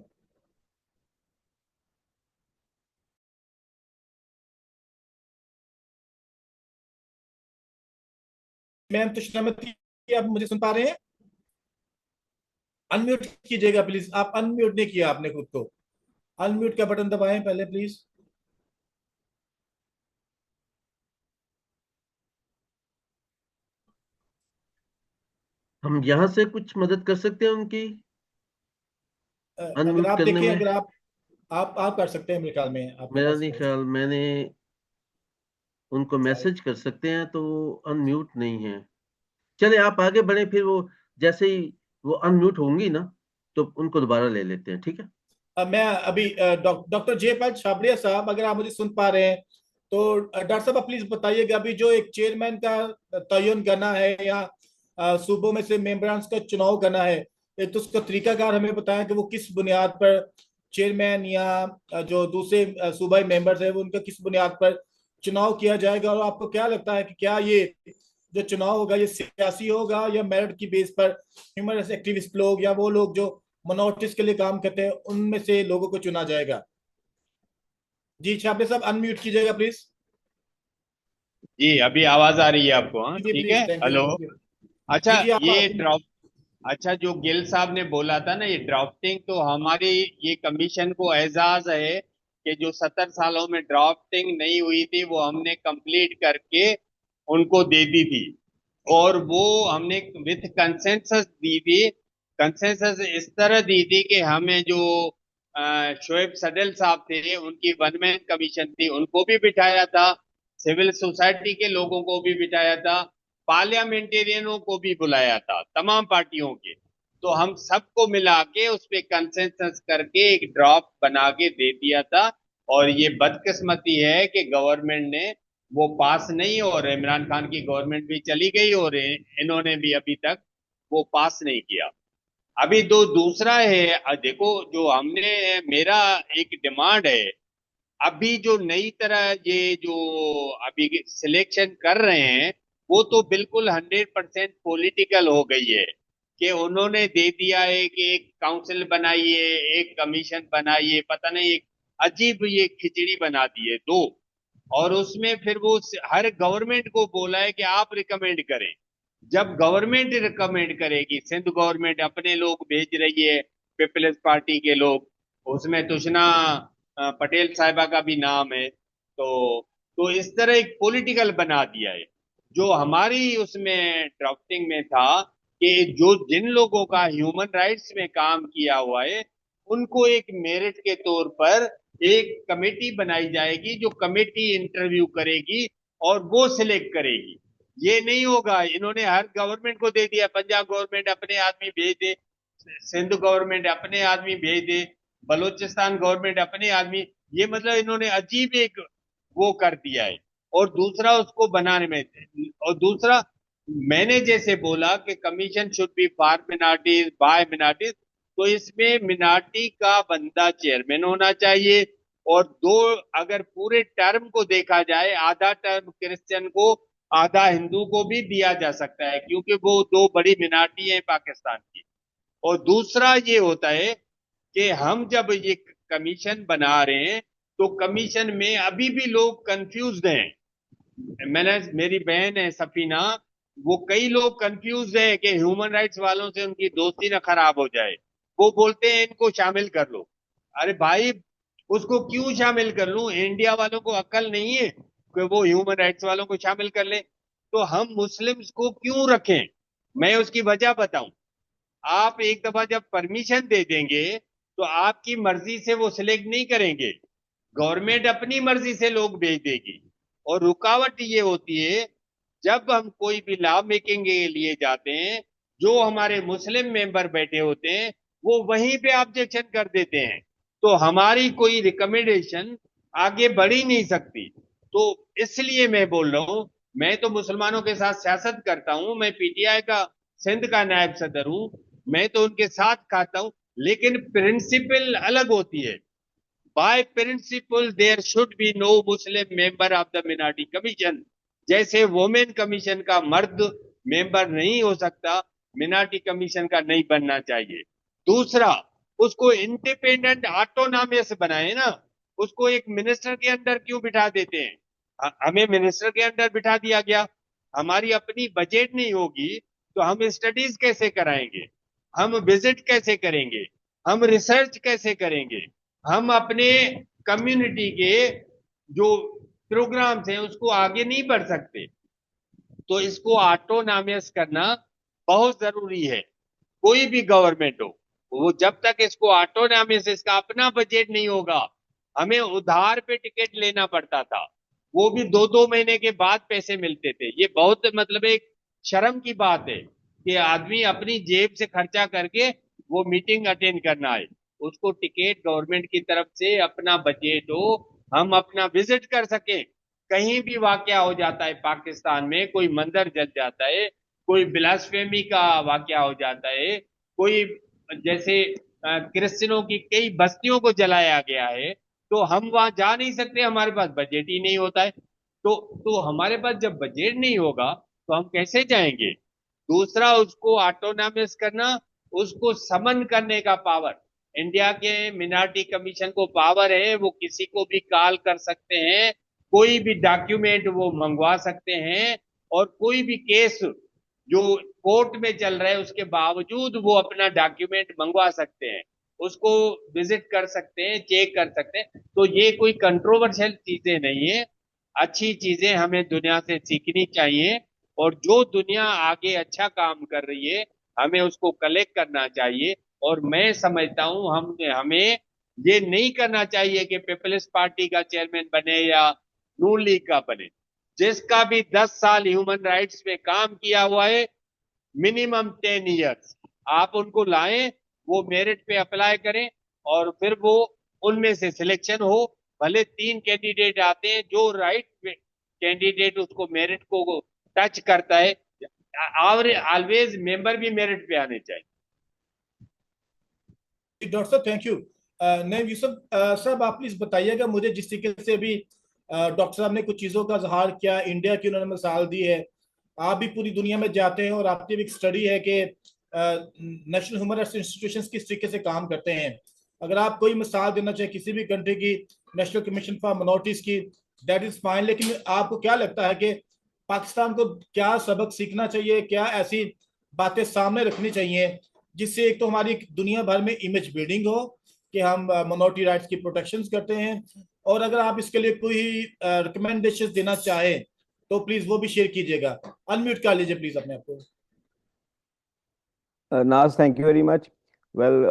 मैम तुष्णामती, आप मुझे सुन पा रहे हैं? अनम्यूट कीजिएगा प्लीज, आप अनम्यूट नहीं किया आपने खुद को। अनम्यूट का बटन दबाएं पहले प्लीज। हम यहाँ से कुछ मदद कर सकते हैं उनकी अगर अनम्यूट आप करने देखें, में? अगर आप कर सकते हैं, मेरे ख्याल में आपके मेरा पास नहीं हो सकता ख्याल, मैंने उनको है शायद। मैसेज कर सकते हैं तो अनम्यूट नहीं है। चले आप आगे बढ़े, फिर वो जैसे ही वो अनम्यूट होंगी ना तो उनको दोबारा ले लेते हैं, ठीक है? मैं अभी डॉक्टर जयपाल छाबड़िया साहब, अगर आप मुझे सुन पा रहे हैं तो डॉक्टर साहब आप प्लीज बताइएगा, अभी जो एक चेयरमैन का तयन करना है या सूबों में से मेंबरान्स का चुनाव करना है, एक तो उसका तरीकाकार हमें बताएं कि वो किस बुनियाद पर चेयरमैन या जो दूसरे सूबाई मेंबर्स है वो उनका किस बुनियाद पर चुनाव किया जाएगा, और आपको क्या लगता है कि क्या ये जो चुनाव होगा ये सियासी होगा या मेरिट की बेस पर ह्यूमन राइट्स एक्टिविस्ट लोग या वो लोग जो मोनोटिस के लिए काम करते हैं उनमें से लोगों को चुना जाएगा? जी छापे साहब अनम्यूट कीजिएगा प्लीज। जी, अभी आवाज आ रही है आपको? हाँ, जी ठीक है। Please, thank you, hello. Thank you. अच्छा, जी जी आप ये ड्रॉप अच्छा, जो गिल साहब ने बोला था ना, ये ड्राफ्टिंग, तो हमारी ये कमीशन को एजाज है कि जो 70 सालों में ड्राफ्टिंग नहीं हुई थी वो हमने कंप्लीट करके उनको दे दी थी। और वो हमने विथ कंसेंसस दी थी। कंसेंसस इस तरह दी थी कि हमें जो शोएब सडल साहब थे उनकी वन मैन कमीशन थी, उनको भी बिठाया था, सिविल सोसाइटी के लोगों को भी बिठाया था, पार्लियामेंटेरियनों को भी बुलाया था, तमाम पार्टियों के। तो हम सबको मिला के उस पे कंसेंसस करके एक ड्राफ्ट बना के दे दिया था। और ये बदकिस्मती है कि गवर्नमेंट ने वो पास नहीं, और इमरान खान की गवर्नमेंट भी चली गई और इन्होंने भी अभी तक वो पास नहीं किया। अभी दूसरा है, देखो, जो हमने, मेरा एक डिमांड है, अभी जो नई तरह ये जो अभी सिलेक्शन कर रहे हैं वो तो बिल्कुल 100% पॉलिटिकल हो गई है। कि उन्होंने दे दिया है कि एक काउंसिल बनाइए, एक कमीशन बनाइए, पता नहीं, एक अजीब ये खिचड़ी बना दी है दो। और उसमें फिर वो हर गवर्नमेंट को बोला है कि आप रिकमेंड करें। जब गवर्नमेंट रिकमेंड करेगी, सिंध गवर्नमेंट अपने लोग भेज रही है, पीपल्स पार्टी के लोग, उसमें तुषना पटेल साहिबा का भी नाम है। तो इस तरह एक पॉलिटिकल बना दिया है। जो हमारी उसमें ड्राफ्टिंग में था कि जो जिन लोगों का ह्यूमन राइट्स में काम किया हुआ है उनको एक मेरिट के तौर पर एक कमेटी बनाई जाएगी, जो कमेटी इंटरव्यू करेगी और वो सिलेक्ट करेगी। ये नहीं होगा, इन्होंने हर गवर्नमेंट को दे दिया, पंजाब गवर्नमेंट अपने आदमी भेज दे, सिंध गवर्नमेंट अपने आदमी भेज दे, बलूचिस्तान गवर्नमेंट अपने आदमी, ये मतलब इन्होंने अजीब एक वो कर दिया है। और दूसरा उसको बनाने में, और दूसरा, मैंने जैसे बोला कि commission should be for minorities by minorities, तो इसमें मिनार्टी का बंदा चेयरमैन होना चाहिए। और दो, अगर पूरे टर्म को देखा जाए, आधा टर्म क्रिश्चियन को आधा हिंदू को भी दिया जा सकता है, क्योंकि वो दो बड़ी मिनार्टी है पाकिस्तान की। और दूसरा ये होता है कि हम जब ये कमीशन बना रहे हैं तो कमीशन में अभी भी लोग कंफ्यूज हैं। मैंने, मेरी बहन है सफीना, वो कई लोग कंफ्यूज हैं कि ह्यूमन राइट्स वालों से उनकी दोस्ती ना खराब हो जाए, वो बोलते हैं इनको शामिल कर लो। अरे भाई, उसको क्यों शामिल कर लूं? इंडिया वालों को अक्ल नहीं है कि वो ह्यूमन राइट्स वालों को शामिल कर ले? तो हम मुस्लिम्स को क्यों रखें? मैं उसकी वजह बताऊं। आप एक दफा जब परमिशन दे देंगे तो आपकी मर्जी से वो सिलेक्ट नहीं करेंगे, गवर्नमेंट अपनी मर्जी से लोग भेज देगी। और रुकावट ये होती है, जब हम कोई भी लॉ मेकिंग के लिए जाते हैं, जो हमारे मुस्लिम मेंबर बैठे होते हैं वो वहीं पे ऑब्जेक्शन कर देते हैं, तो हमारी कोई रिकमेंडेशन आगे बढ़ ही नहीं सकती। तो इसलिए मैं बोल रहा हूं, मैं तो मुसलमानों के साथ सियासत करता हूं, मैं पीटीआई का सिंध का नायब सदर हूं, मैं तो उनके साथ खाता हूं, लेकिन प्रिंसिपल अलग होती है। By principle there should be no Muslim member of the minority commission. जैसे वुमेन कमीशन का मर्द मेंबर नहीं हो सकता, मिनॉरिटी कमीशन का नहीं बनना चाहिए। दूसरा, उसको इंडिपेंडेंट ऑटोनॉमस बनाए ना, उसको एक मिनिस्टर के अंदर क्यों बिठा देते हैं? हमें मिनिस्टर के अंदर बिठा दिया गया, हमारी अपनी बजट नहीं होगी तो हम स्टडीज कैसे कराएंगे, हम विजिट कैसे करेंगे, हम रिसर्च कैसे करेंगे, हम अपने कम्युनिटी के जो प्रोग्राम्स हैं उसको आगे नहीं बढ़ सकते। तो इसको ऑटोनॉमस करना बहुत जरूरी है। कोई भी गवर्नमेंट हो, वो जब तक इसको ऑटोनॉमस, इसका अपना बजट नहीं होगा, हमें उधार पे टिकट लेना पड़ता था, वो भी 2-2 महीने के बाद पैसे मिलते थे। ये बहुत मतलब एक शर्म की बात है कि आदमी अपनी जेब से खर्चा करके वो मीटिंग अटेंड करना है, उसको टिकट गवर्नमेंट की तरफ से अपना बजट हो, हम अपना विजिट कर सकें। कहीं भी वाकया हो जाता है पाकिस्तान में, कोई मंदिर जल जाता है, कोई ब्लास्फेमी का वाकया हो जाता है, कोई जैसे क्रिश्चियनों की कई बस्तियों को जलाया गया है, तो हम वहां जा नहीं सकते, हमारे पास बजट ही नहीं होता है। तो हमारे पास जब बजट नहीं होगा तो हम कैसे जाएंगे। दूसरा, उसको ऑटोनॉमस करना, उसको समन करने का पावर, इंडिया के मिnority कमीशन को पावर है, वो किसी को भी कॉल कर सकते हैं, कोई भी डॉक्यूमेंट वो मंगवा सकते हैं, और कोई भी केस जो कोर्ट में चल रहा है उसके बावजूद वो अपना डॉक्यूमेंट मंगवा सकते हैं, उसको विजिट कर सकते हैं, चेक कर सकते हैं। तो ये कोई कंट्रोवर्शियल चीजें नहीं है, अच्छी चीजें हमें दुनिया से सीखनी चाहिए, और जो दुनिया आगे अच्छा काम कर रही है हमें उसको कलेक्ट करना चाहिए। और मैं समझता हूं हमें ये नहीं करना चाहिए कि पीपल्स पार्टी का चेयरमैन बने या नून लीग का बने। जिसका भी 10 साल ह्यूमन राइट्स पे काम किया हुआ है, मिनिमम 10 ईयर्स, आप उनको लाएं, वो मेरिट पे अप्लाई करें, और फिर वो उनमें से सिलेक्शन हो। भले 3 कैंडिडेट आते हैं, जो राइट कैंडिडेट उसको मेरिट को टच करता है, ऑलवेज मेंबर भी मेरिट पे आने चाहिए। डॉक्टर साहब थैंक यू। नईम यूसुफ साहब, आप प्लीज बताइएगा मुझे, जिस तरीके से भी डॉक्टर साहब ने कुछ चीजों का इजहार किया, इंडिया की उन्होंने मिसाल दी है, आप भी पूरी दुनिया में जाते हैं और आपकी भी एक स्टडी है कि नेशनल ह्यूमन राइट्स इंस्टीट्यूशंस किस तरीके से काम करते हैं। अगर आप कोई मिसाल देना चाहें किसी भी कंट्री की, नेशनल कमीशन फॉर माइनॉरिटीज की, दैट इज फाइन, लेकिन आपको क्या लगता है कि पाकिस्तान को क्या सबक सीखना चाहिए, क्या ऐसी बातें सामने रखनी चाहिए जिससे एक तो हमारी दुनिया भर में इमेज बिल्डिंग हो कि हम माइनॉरिटी राइट्स की प्रोटेक्शन करते हैं, और अगर आप इसके लिए कोई रिकमेंडेशन देना चाहें तो प्लीज वो भी शेयर कीजिएगा। अनम्यूट कर लीजिए प्लीज अपने आप को। Naaz, thank you very much. Well,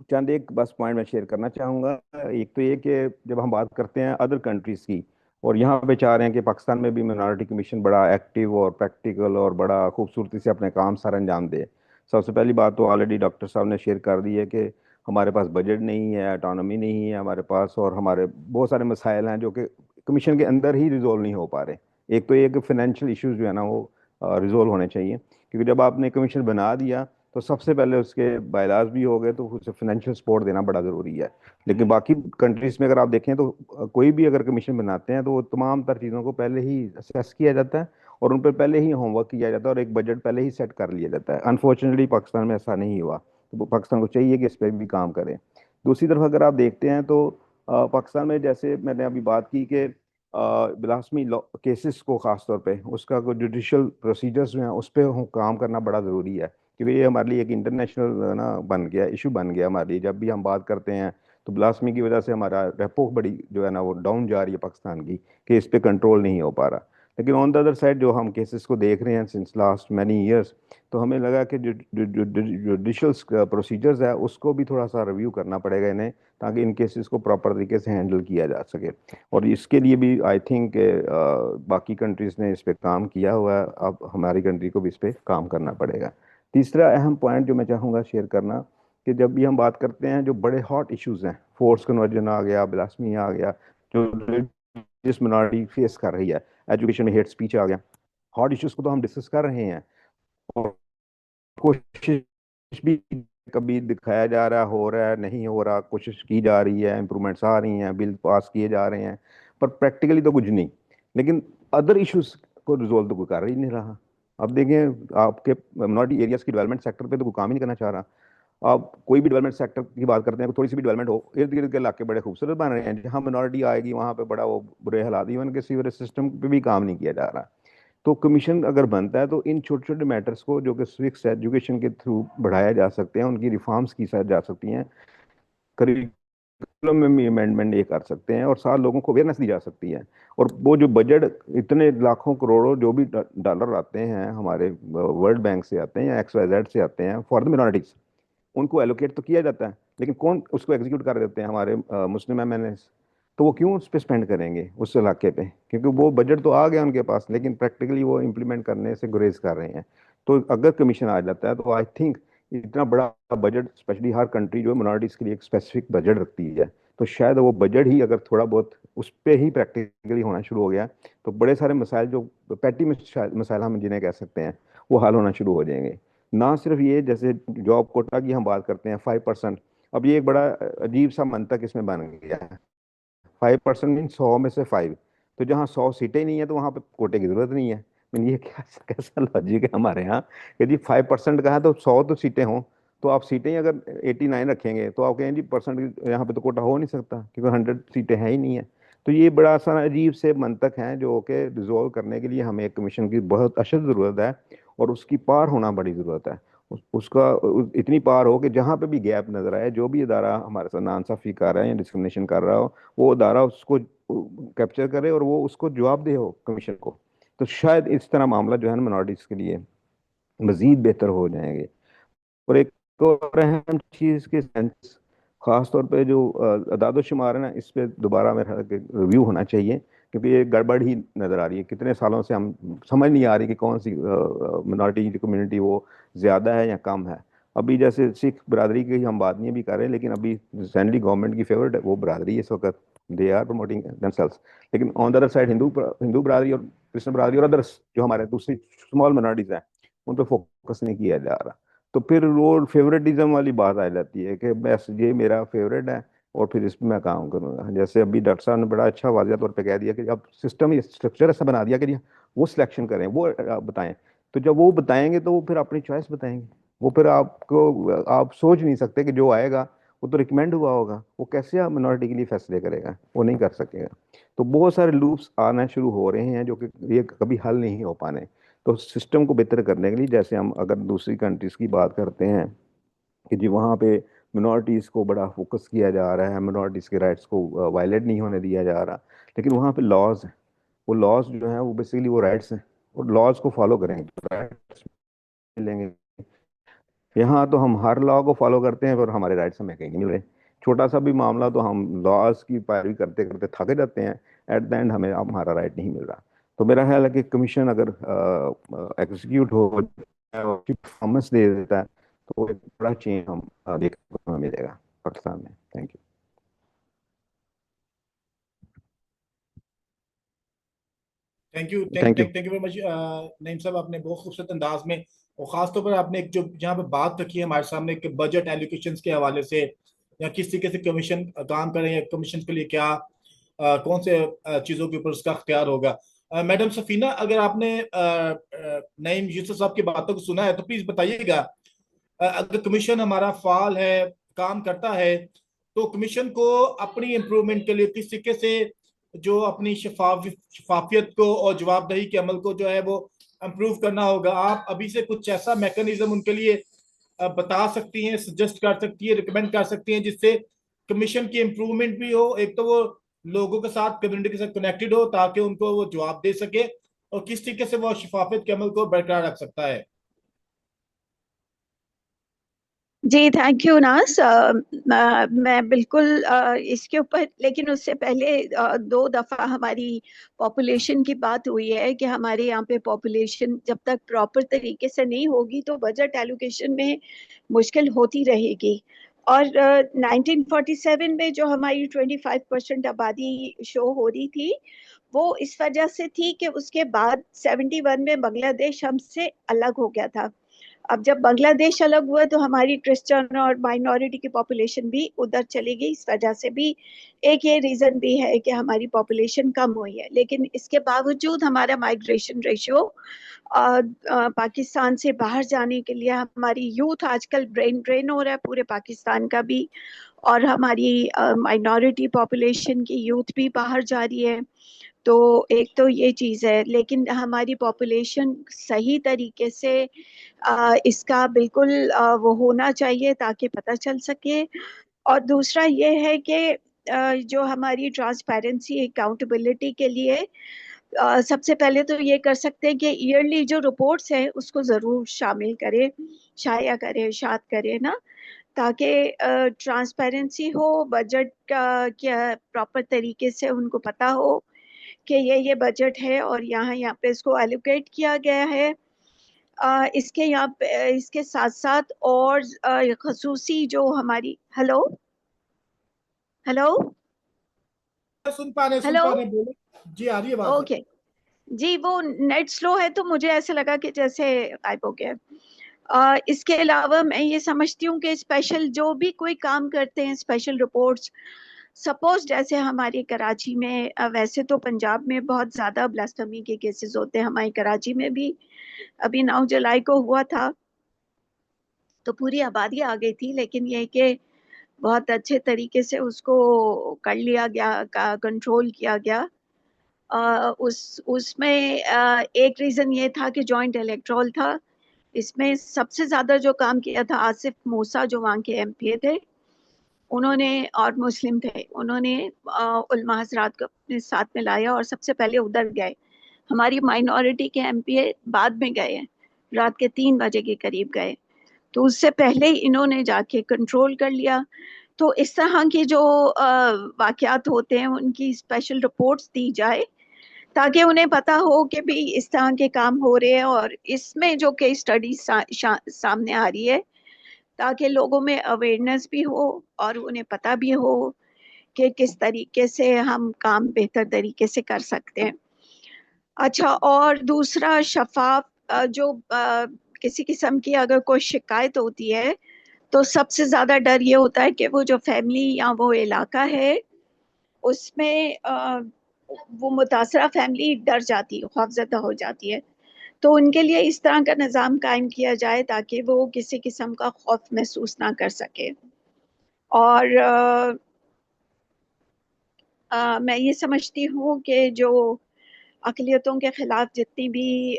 चंद एक बस पॉइंट मैं शेयर करना चाहूँगा। एक तो ये कि जब हम बात करते हैं अदर कंट्रीज़ की, और यहाँ पे चाह रहे हैं कि पाकिस्तान में भी मिनॉरिटी कमीशन बड़ा एक्टिव और प्रैक्टिकल और बड़ा खूबसूरती से अपने काम सर अंजाम दे। सबसे पहली बात तो ऑलरेडी डॉक्टर साहब ने शेयर कर दी है कि हमारे पास बजट नहीं है, ऑटोनॉमी नहीं है हमारे पास, और हमारे बहुत सारे मसाइल हैं जो कि कमीशन के अंदर ही रिजोल्व नहीं हो पा रहे। एक तो ये कि फाइनेंशियल इश्यूज जो है ना वो रिजोल्व होने चाहिए, क्योंकि जब आपने कमीशन बना दिया तो सबसे पहले उसके बायलाज भी हो गए, तो उसे फाइनेंशियल सपोर्ट देना बड़ा ज़रूरी है। लेकिन बाकी कंट्रीज़ में अगर आप देखें तो कोई भी अगर कमीशन बनाते हैं तो वो तमाम तर चीज़ों को पहले ही असेस किया जाता है और उन पर पहले ही होमवर्क किया जाता है और एक बजट पहले ही सेट कर लिया जाता है। अनफॉर्चुनेटली पाकिस्तान में ऐसा नहीं हुआ, तो पाकिस्तान को चाहिए कि इस पर भी काम करें। दूसरी तरफ अगर आप देखते हैं तो पाकिस्तान में जैसे मैंने अभी बात की कि ब्लास्फेमी केसेस को ख़ास तौर पे उसका कोई जुडिशल प्रोसीजर्स जो हैं उस पर काम करना बड़ा ज़रूरी है, क्योंकि ये हमारे लिए एक इंटरनेशनल ना बन गया, इशू बन गया हमारे लिए। जब भी हम बात करते हैं तो ब्लास्फेमी की वजह से हमारा रेपो बड़ी जो है ना वो डाउन जा रही है पाकिस्तान की, कि इस पर कंट्रोल नहीं हो पा रहा। लेकिन ऑन द अदर साइड जो हम केसेस को देख रहे हैं सिंस लास्ट मैनी ईयर्स, तो हमें लगा कि जो जुडिशल प्रोसीजर्स है उसको भी थोड़ा सा रिव्यू करना पड़ेगा इन्हें, ताकि इन केसेस को प्रॉपर तरीके से हैंडल किया जा सके। और इसके लिए भी आई थिंक बाकी कंट्रीज़ ने इस पर काम किया हुआ है, अब हमारी कंट्री को भी इस पर काम करना पड़ेगा। तीसरा अहम पॉइंट जो मैं चाहूँगा शेयर करना, कि जब भी हम बात करते हैं जो बड़े हॉट इश्यूज हैं, फोर्स कन्वर्जन आ गया, ब्लास्फेमी आ गया, जो जिस मिनॉरिटी फेस कर रही है, एजुकेशन में हेट स्पीच आ गया, हॉट इश्यूज को तो हम डिस्कस कर रहे हैं और कोशिश भी कभी दिखाया जा रहा है, हो रहा है, नहीं हो रहा, कोशिश की जा रही है, इंप्रूवमेंट्स आ रही हैं, बिल पास किए जा रहे हैं, पर प्रैक्टिकली तो कुछ नहीं। लेकिन अदर इश्यूज को रिजोल्व तो कोई कर ही नहीं रहा। अब देखें आपके मिनॉरिटी एरियाज की डेवलपमेंट सेक्टर पे तो कोई काम ही नहीं करना चाह रहा। आप कोई भी डेवलपमेंट सेक्टर की बात करते हैं, थोड़ी सी भी डेवलपमेंट हो, इर्द गिर्द के इलाके बड़े खूबसूरत बन रहे हैं, जहाँ मिनॉरिटी आएगी वहाँ पे बड़ा वो बुरे हालात, इवन के सीवरेज सिस्टम पे भी काम नहीं किया जा रहा। तो कमीशन अगर बनता है तो इन छोटे छोटे मैटर्स को जो कि स्विक्स एजुकेशन के थ्रू बढ़ाया जा सकते हैं, उनकी रिफॉर्म्स की जा सकती हैं, करिकुलम में भी अमेंडमेंट ये कर सकते हैं, और साथ लोगों को अवेयरनेस दी जा सकती है। और वो जो बजट इतने लाखों करोड़ों जो भी डॉलर आते हैं हमारे वर्ल्ड बैंक से आते हैं या XYZ से आते हैं फॉर द मिनॉरिटीज, उनको एलोकेट तो किया जाता है, लेकिन कौन उसको एग्जीक्यूट कर देते हैं? हमारे मुस्लिम MNAs। तो वो क्यों उस पर स्पेंड करेंगे उस इलाके पे? क्योंकि वो बजट तो आ गया उनके पास, लेकिन प्रैक्टिकली वो इम्प्लीमेंट करने से गुरेज कर रहे हैं। तो अगर कमीशन आ जाता है तो आई थिंक इतना बड़ा बजट, स्पेशली हर कंट्री जो है मिनॉरिटीज के लिए एक स्पेसिफिक बजट रखती है, तो शायद वो बजट ही अगर थोड़ा बहुत उस पर ही प्रैक्टिकली होना शुरू हो गया तो बड़े सारे मसाइल, जो पैटी मसाइल हम जिन्हें कह सकते हैं, वो हल होना शुरू हो जाएंगे। ना सिर्फ ये, जैसे जॉब कोटा की हम बात करते हैं 5%, अब ये एक बड़ा अजीब सा मंतक इसमें बन गया है। 5% मीन 100 में से 5, तो जहाँ 100 सीटें नहीं है तो वहाँ पे कोटे की जरूरत नहीं है। मीन ये क्या, कैसा लॉजिक है हमारे यहाँ कि जी 5% का है तो 100 तो सीटें हों, तो आप सीटें ही अगर 89 रखेंगे तो आप कहें जी परसेंट यहाँ पे तो कोटा हो नहीं सकता क्योंकि 100 सीटें हैं ही नहीं है। तो ये बड़ा सा अजीब से मंतक हैं जो कि रिजोल्व करने के लिए हमें एक कमीशन की बहुत अशद ज़रूरत है, और उसकी पार होना बड़ी ज़रूरत है। उसका इतनी पार हो कि जहाँ पे भी गैप नजर आए, जो भी इदारा हमारे साथ नाइंसाफी कर रहा है या डिस्क्रिमिनेशन कर रहा हो, वो इदारा उसको कैप्चर करे और वो उसको जवाब दे हो कमीशन को। तो शायद इस तरह मामला जो है ना मिनॉरिटीज के लिए मजीद बेहतर हो जाएंगे। और एक और अहम चीज़ के सेंस, खास तौर पे जो अदाद-ओ-शुमार है ना, इस पे दोबारा मेरा रिव्यू होना चाहिए, क्योंकि ये गड़बड़ ही नज़र आ रही है। कितने सालों से हम समझ नहीं आ रही कि कौन सी मिनॉरिटी कम्युनिटी वो ज़्यादा है या कम है। अभी जैसे सिख बरादरी की हम बात नहीं भी कर रहे हैं, लेकिन अभी रिसेंटली गवर्नमेंट की फेवरेट वो बरादरी है इस वक्त, दे आर प्रमोटिंग देमसेल्व्स। लेकिन on the other side Hindu बरादरी और क्रिश्चियन बरादरी और अदर्स जो हमारे दूसरी स्मॉल मिनॉरिटीज़ हैं, उन पर फोकस नहीं किया जा रहा। तो फिर वो फेवरेटिज्म वाली बात आ जाती है कि बस ये मेरा फेवरेट है और फिर इस पर मैं काम करूंगा। जैसे अभी डॉक्टर साहब ने बड़ा अच्छा वाज़िया तौर पे कह दिया कि अब सिस्टम स्ट्रक्चर ऐसा बना दिया कि जी वो सिलेक्शन करें, वो बताएं। तो जब वो बताएंगे तो वो फिर अपनी चॉइस बताएंगे। वो फिर आपको, आप सोच नहीं सकते कि जो आएगा वो तो रिकमेंड हुआ होगा, वो कैसे आप मिनॉरिटी के लिए फैसले करेगा? वो नहीं कर सकेगा। तो बहुत सारे लूप्स आना शुरू हो रहे हैं जो कि ये कभी हल नहीं हो पाने। तो सिस्टम को बेहतर करने के लिए, जैसे हम अगर दूसरी कंट्रीज की बात करते हैं कि जी वहाँ पे मिनॉरिटीज़ को बड़ा फोकस किया जा रहा है, मिनॉरिटीज़ के राइट्स को वायलेट नहीं होने दिया जा रहा, लेकिन वहाँ पे लॉज हैं। वो लॉज जो हैं वो बेसिकली वो राइट्स हैं, और लॉज को फॉलो करेंगे तो राइट्स मिलेंगे। यहाँ तो हम हर लॉ को फॉलो करते हैं पर हमारे राइट्स हमें कहीं नहीं मिल रहे। छोटा सा भी मामला तो हम लॉज की पैरवी करते करते थक जाते हैं, एट द एंड हमें अब हमारा राइट नहीं मिल रहा। तो मेरा ख्याल है कि कमीशन अगर एग्जीक्यूट हो जाए और परफॉर्मेंस दे देता है तो एक बड़ा चेंज हम देखने को मिलेगा पाकिस्तान में। Thank you. Thank you thank you. Thank you very much Naeem साहब, आपने बहुत खूबसूरत अंदाज में और ख़ास तौर पर आपने एक जो जहाँ पे बात रखी है हमारे सामने कि बजट एलोकेशन के हवाले से या किस तरीके से कमीशन काम करें या कमीशन के लिए क्या कौन से चीज़ों के ऊपर उसका अख्तियार होगा। मैडम सफीना, अगर आपने नईम यूसुफ साहब की बातों को सुना है तो प्लीज़ बताइएगा, अगर कमीशन हमारा फाल है, काम करता है, तो कमीशन को अपनी इम्प्रूवमेंट के लिए किस तरीके से जो अपनी शफाफियत को और जवाबदेही के अमल को जो है वो इम्प्रूव करना होगा। आप अभी से कुछ ऐसा मैकेनिज्म उनके लिए बता सकती हैं, सजेस्ट कर सकती है, रिकमेंड कर सकती हैं जिससे कमीशन की इम्प्रूवमेंट भी हो, एक तो वो लोगों के साथ, कम्युनिटी के साथ कनेक्टेड हो ताकि उनको वो जवाब दे सके, और किस तरीके से वो शफाफियत के अमल को बरकरार रख सकता है। जी थैंक यू नास। मैं बिल्कुल इसके ऊपर, लेकिन उससे पहले 2 दफा हमारी पॉपुलेशन की बात हुई है कि हमारे यहाँ पे पॉपुलेशन जब तक प्रॉपर तरीके से नहीं होगी तो बजट एलोकेशन में मुश्किल होती रहेगी। और 1947 में जो हमारी 25% आबादी शो हो रही थी वो इस वजह से थी कि उसके बाद 71 में बांग्लादेश हमसे अलग हो गया था। अब जब बांग्लादेश अलग हुआ तो हमारी क्रिश्चियन और माइनॉरिटी की पॉपुलेशन भी उधर चली गई। इस वजह से भी एक ये रीजन भी है कि हमारी पॉपुलेशन कम हुई है, लेकिन इसके बावजूद हमारा माइग्रेशन रेशियो पाकिस्तान से बाहर जाने के लिए, हमारी यूथ आजकल ब्रेन ड्रेन हो रहा है पूरे पाकिस्तान का भी, और हमारी माइनॉरिटी पॉपुलेशन की यूथ भी बाहर जा रही है। तो एक तो ये चीज है, लेकिन हमारी पॉपुलेशन सही तरीके से इसका बिल्कुल वो होना चाहिए ताकि पता चल सके। और दूसरा ये है कि जो हमारी ट्रांसपेरेंसी अकाउंटेबिलिटी के लिए सबसे पहले तो ये कर सकते हैं कि ईयरली जो रिपोर्ट्स है उसको जरूर शामिल करे, शाया करे, शात करे ना, ताकि ट्रांसपेरेंसी हो, बजट का क्या प्रॉपर तरीके से उनको पता हो कि ये बजट है और यहाँ यहाँ पे इसको एलोकेट किया गया है। इसके यहाँ पे इसके साथ साथ और खसूसी जो हमारी हेलो हेलो सुन पा रहे हेलो बोले जी, आ रही है बात। ओके जी, वो नेट स्लो है तो मुझे ऐसा लगा कि जैसे गायब हो गया। इसके अलावा मैं ये समझती हूँ कि स्पेशल जो भी कोई काम करते हैं, स्पेशल रिपोर्ट्स, सपोज जैसे हमारी कराची में वैसे तो पंजाब में बहुत ज़्यादा ब्लास्फेमी के केसेस होते हैं, हमारी कराची में भी अभी 9 जुलाई को हुआ था तो पूरी आबादी आ गई थी, लेकिन ये कि बहुत अच्छे तरीके से उसको कर लिया गया, कंट्रोल किया गया। उसमें एक रीज़न ये था कि जॉइंट इलेक्टोरल था। इसमें सबसे ज़्यादा जो काम किया था आसिफ मूसा, जो वहाँ के एमपीए थे, उन्होंने, और मुस्लिम थे, उन्होंने उलमा हजरात को अपने साथ में लाया और सबसे पहले उधर गए। हमारी माइनॉरिटी के एमपीए बाद में गए हैं, रात के 3 बजे के करीब गए, तो उससे पहले ही इन्होंने जाके कंट्रोल कर लिया। तो इस तरह की जो वाक़यात होते हैं उनकी स्पेशल रिपोर्ट्स दी जाए ताकि उन्हें पता हो कि भी इस तरह के काम हो रहे हैं, और इसमें जो केस स्टडी सामने आ रही है ताकि लोगों में अवेयरनेस भी हो और उन्हें पता भी हो कि किस तरीके से हम काम बेहतर तरीके से कर सकते हैं। अच्छा, और दूसरा शफाफ जो किसी किस्म की अगर कोई शिकायत होती है तो सबसे ज़्यादा डर ये होता है कि वो जो फैमिली या वो इलाका है उसमें वो मुतासरा फैमिली डर जाती है, खौफजदा हो जाती है। तो उनके लिए इस तरह का निज़ाम कायम किया जाए ताकि वो किसी किस्म का खौफ महसूस ना कर सके। और मैं ये समझती हूँ कि जो अक़लियतों के ख़िलाफ़ जितनी भी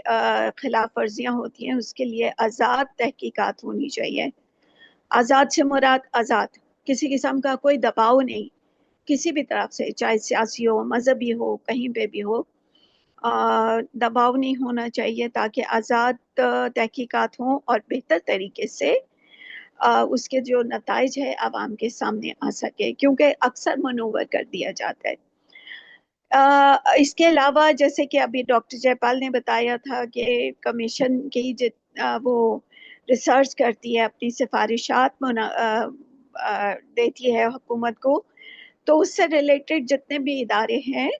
ख़िलाफ़ वर्जियाँ होती हैं उसके लिए आज़ाद तहकीकात होनी चाहिए। आज़ाद से मुराद आज़ाद, किसी किस्म का कोई दबाव नहीं किसी भी तरफ से, चाहे सियासी हो, मजहबी हो, कहीं पे भी हो, दबाव नहीं होना चाहिए ताकि आज़ाद तहकीकात हों और बेहतर तरीके से उसके जो नताइज है आवाम के सामने आ सके, क्योंकि अक्सर मनूवर कर दिया जाता है। इसके अलावा जैसे कि अभी डॉक्टर जयपाल ने बताया था कि कमीशन की वो रिसर्च करती है, अपनी सिफारिशात देती है हुकूमत को, तो उससे रिलेटेड जितने भी इदारे हैं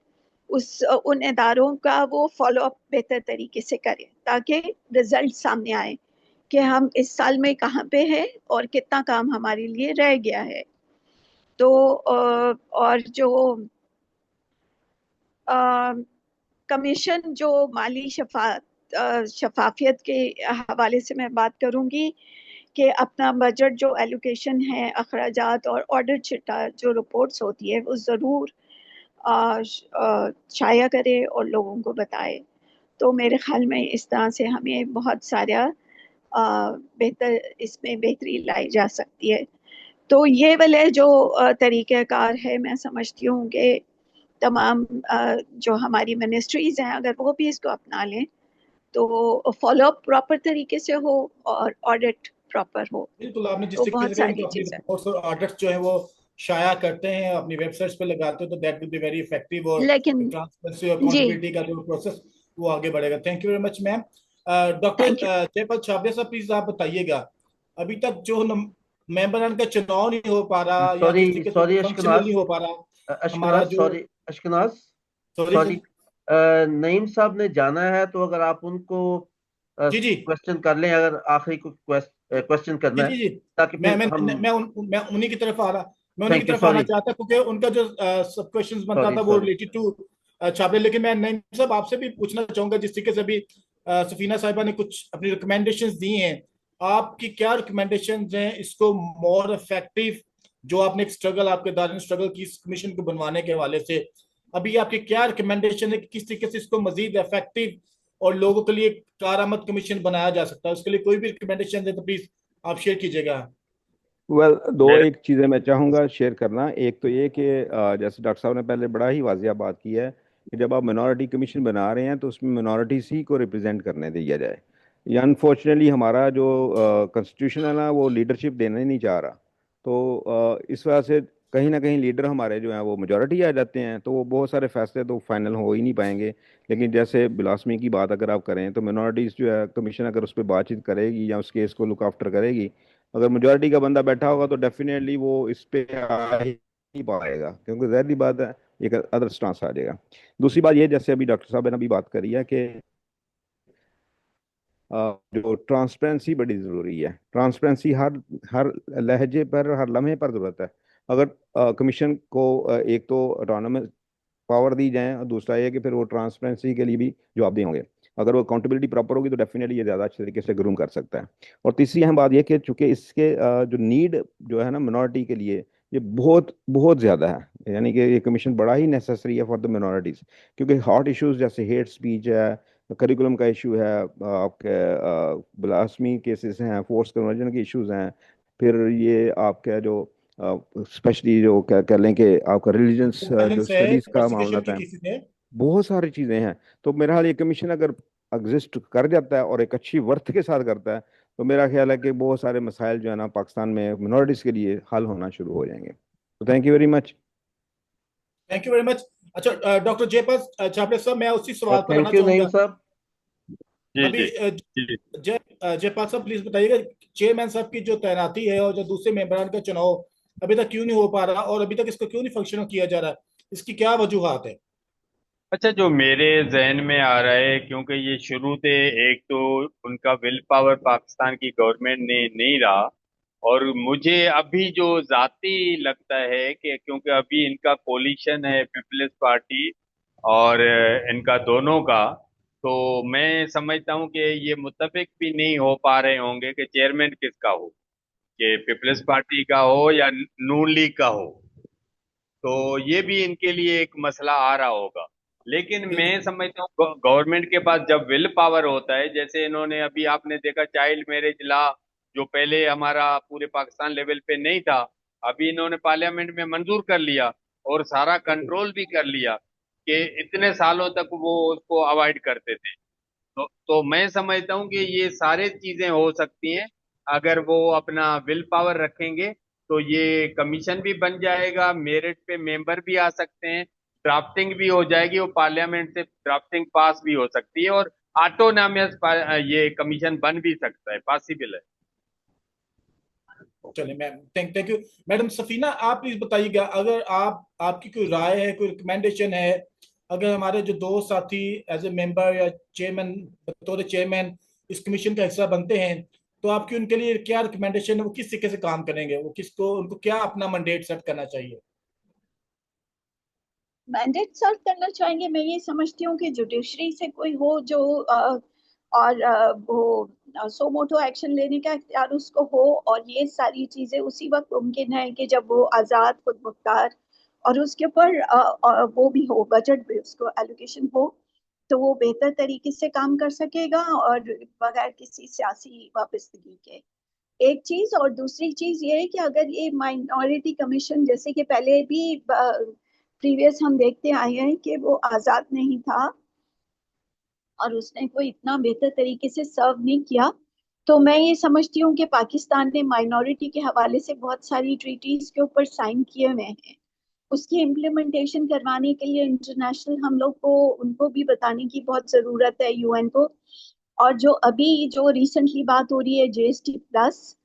उन इदारों का वो फॉलो अप बेहतर तरीके से करें ताकि रिजल्ट सामने आए कि हम इस साल में कहाँ पे हैं और कितना काम हमारे लिए रह गया है। तो और जो कमीशन जो माली शफाफियत के हवाले से मैं बात करूंगी कि अपना बजट जो एलोकेशन है, अखराजात और ऑर्डर चिट्ठा जो रिपोर्ट्स होती है वो ज़रूर शाया करे और लोगों को बताए। तो मेरे ख्याल में इस तरह से हमें बहुत सारा बेहतर इसमें बेहतरी लाई जा सकती है। तो ये वाले जो तरीक़ेकार है, मैं समझती हूँ कि तमाम जो हमारी मिनिस्ट्रीज़ हैं अगर वो भी इसको अपना लें तो फॉलो अप प्रॉपर तरीके से हो और ऑडिट प्रॉपर हो। बिल्कुल, आपने जिस तो तरीके बहुत से सारी अपनी चीज़ें, रिपोर्ट्स और ऑडिट्स जो है वो शाया करते हैं, अपनी वेबसाइट्स पे लगाते हो, तो that will be very effective और लेकिन ट्रांसपेरेंसी और जी, अकाउंटेबिलिटी का जो प्रोसेस वो आगे बढ़ेगा। Thank you very much ma'am. Doctor thank you. Jaipal Chhabria साहब, प्लीज आप बताइएगा, अभी तक जो मेंबरान का चुनाव नहीं हो पा रहा या सॉरी जिस तरीके से सॉरी फंक्शनल अशकनाज, नहीं हो पा रहा हमारा अशकनाज जो, सॉरी अशकनाज सॉरी सॉरी नईम साहब ने जाना है तो अगर आप उनको जी जी क्वेश्चन कर लें, अगर आखिरी को क्वेश्चन करना जी है जी जी, ताकि मैं फिर मैं हम। मैं उन्हीं की तरफ आ रहा, मैं उन्हीं की थैंक यू, तरफ आना सॉरी चाहता क्योंकि उनका जो सब क्वेश्चंस बनता सॉरी था वो सॉरी। Related to Chhabria. लेकिन मैं नईम साहब आपसे भी पूछना चाहूंगा, जिस तरीके से अभी सफीना साहिबा ने कुछ अपनी रिकमेंडेशंस दी हैं, आपकी क्या रिकमेंडेशंस हैं इसको मोर इफेक्टिव, जो आपने एक स्ट्रगल आपके दायरे में स्ट्रगल की इस कमीशन को बनवाने के हवाले से, अभी आपकी क्या रिकमेंडेशन है कि किस तरीके से इसको मजीद इफेक्टिव और लोगों के लिए कारआमद कमीशन बनाया जा सकता है? उसके लिए कोई भी रिकमेंडेशन है तो प्लीज आप शेयर कीजिएगा। वेल दो मेरे एक चीज़ें मैं चाहूँगा शेयर करना। एक तो ये कि जैसे डॉक्टर साहब ने पहले बड़ा ही वाजिया बात की है कि जब आप मिनॉरिटी कमीशन बना रहे हैं तो उसमें मिनॉरिटीज ही को रिप्रेजेंट करने दिया जाए। ये अनफॉर्चुनेटली हमारा जो कॉन्स्टिट्यूशन है ना वो लीडरशिप देना ही नहीं चाह रहा। तो इस वजह से कहीं ना कहीं लीडर हमारे जो हैं वो मेजॉरिटी आ जाते हैं, तो वो बहुत सारे फैसले तो फाइनल हो ही नहीं पाएंगे। लेकिन जैसे बिलासमी की बात अगर आप करें तो मिनॉरिटीज़ जो है कमीशन अगर उस पर बातचीत करेगी या उस केस को लुक आफ्टर करेगी, अगर मेजोरिटी का बंदा बैठा होगा तो डेफिनेटली वो इस पे आ ही पाएगा, क्योंकि ज़ाहिर बात है एक अदर स्टांस आ जाएगा। दूसरी बात ये, जैसे अभी डॉक्टर साहब ने अभी बात करी है कि जो ट्रांसपेरेंसी बड़ी ज़रूरी है। ट्रांसपेरेंसी हर हर लहजे पर, हर लम्हे पर ज़रूरत है। अगर कमीशन को एक तो ऑटोनमस पावर दी जाए और दूसरा ये कि फिर वो ट्रांसपेरेंसी के लिए भी जवाबदेह होंगे। अगर वो अकाउंटेबिलिटी प्रॉपर होगी तो डेफिनेटली ये ज़्यादा अच्छे तरीके से ग्रूम कर सकता है। और तीसरी अहम बात ये कि चूंकि इसके जो नीड जो है ना मिनॉरिटी के लिए ये बहुत बहुत ज़्यादा है, यानी कि ये कमीशन बड़ा ही नेसेसरी है फॉर द मिनॉरिटीज़। क्योंकि हॉट इश्यूज जैसे हेट स्पीच है, करिकुलम का इशू है, आपके ब्लास्मी केसेस हैं, फोर्स कन्वर्जन के इश्यूज हैं, फिर ये आपका जो स्पेशली जो क्या कह लें कि आपका रिलीजन्स जो वायलेंस है, स्टडीज़ का मामला परसिक्यूशन के है, केसेस है। बहुत सारी चीज़ें हैं। तो मेरा हाल ये कमीशन अगर एग्जिस्ट कर जाता है और एक अच्छी वर्थ के साथ करता है तो मेरा ख्याल है कि बहुत सारे मसाइल जो है ना पाकिस्तान में मिनॉरिटीज़ के लिए हल होना शुरू हो जाएंगे। तो thank you very much. Thank you very much. अच्छा डॉक्टर जयपाल छापड़े साहब, मैं उसी सवाल पर आना थैंक यू नईम चाहूंगा। साहब। जी अभी जी जी। जयपाल साहब प्लीज बताइएगा, चेयरमैन साहब की जो तैनाती है और जो दूसरे मेंबरान का चुनाव अभी तक क्यों नहीं हो पा रहा और अभी तक इसको क्यों नहीं फंक्शनल किया जा रहा है? इसकी क्या वजूहत है? अच्छा, जो मेरे जहन में आ रहा है, क्योंकि ये शुरू से एक तो उनका विल पावर पाकिस्तान की गवर्नमेंट ने नहीं रहा। और मुझे अभी जो जाती लगता है कि क्योंकि अभी इनका कोलिशन है पीपल्स पार्टी और इनका दोनों का, तो मैं समझता हूँ कि ये मुत्तफिक भी नहीं हो पा रहे होंगे कि चेयरमैन किसका हो, कि पीपल्स पार्टी का हो या नून लीग का हो। तो ये भी इनके लिए एक मसला आ रहा होगा। लेकिन मैं बिल्कुल। समझता हूँ गवर्नमेंट के पास जब विल पावर होता है, जैसे इन्होंने अभी आपने देखा चाइल्ड मैरिज लॉ, जो पहले हमारा पूरे पाकिस्तान लेवल पे नहीं था, अभी इन्होंने पार्लियामेंट में मंजूर कर लिया और सारा बिल्कुल। कंट्रोल भी कर लिया कि इतने सालों तक वो उसको अवॉइड करते थे। तो मैं समझता हूँ कि ये सारे चीजें हो सकती हैं अगर वो अपना विल पावर रखेंगे। तो ये कमीशन भी बन जाएगा, मेरिट पे मेंबर भी आ सकते हैं, ड्राफ्टिंग भी हो जाएगी और पार्लियामेंट से ड्राफ्टिंग पास भी हो सकती है और ऑटोनॉमस ये कमीशन बन भी सकता है, पॉसिबल है। चलिए ma'am, thank you. Madam Safina, आप प्लीज बताइएगा, अगर आप आपकी कोई राय है, कोई रिकमेंडेशन है, अगर हमारे जो दो साथी एज ए मेंबर या चेयरमैन, बतौर चेयरमैन इस कमीशन का हिस्सा बनते हैं, तो आपकी उनके लिए क्या रिकमेंडेशन है? वो किस तरीके से काम करेंगे? वो किसको, उनको क्या अपना मैंडेट सेट करना चाहिए? मैंडेट सर्व करना चाहेंगे। मैं ये समझती हूँ कि जुडिशरी से कोई हो जो वो सो मोटो एक्शन लेने का इख्तियार उसको हो, और ये सारी चीजें उसी वक्त मुमकिन है कि जब वो आजाद, खुद मुख्तार, और उसके ऊपर वो भी हो, बजट भी उसको एलोकेशन हो, तो वो बेहतर तरीके से काम कर सकेगा और बगैर किसी सियासी वाबस्तगी के। एक चीज, और दूसरी चीज ये है कि अगर ये माइनॉरिटी कमीशन, जैसे कि पहले भी प्रीवियस हम देखते आए हैं कि वो आजाद नहीं था और उसने कोई इतना बेहतर तरीके से सर्व नहीं किया, तो मैं ये समझती हूँ कि पाकिस्तान ने माइनॉरिटी के हवाले से बहुत सारी ट्रीटीज के ऊपर साइन किए हुए हैं। उसकी इम्प्लीमेंटेशन करवाने के लिए इंटरनेशनल हम लोग को उनको भी बताने की बहुत जरूरत है, यूएन को। और जो अभी जो रिसेंटली बात हो रही है जीएसटी प्लस,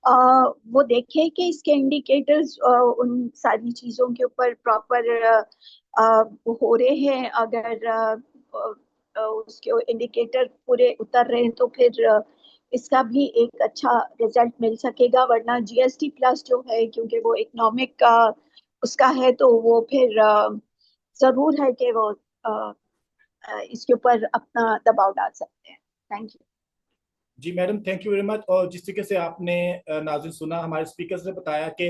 वो देखे कि इसके इंडिकेटर्स उन सारी चीजों के ऊपर प्रॉपर हो रहे हैं। अगर उसके इंडिकेटर पूरे उतर रहे हैं तो फिर इसका भी एक अच्छा रिजल्ट मिल सकेगा। वरना जीएसटी प्लस जो है, क्योंकि वो इकोनॉमिक का उसका है, तो वो फिर जरूर है कि वो इसके ऊपर अपना दबाव डाल सकते हैं। Thank you. जी madam, thank you very much. और जिस तरीके से आपने नाज़रीन सुना, हमारे स्पीकर ने बताया कि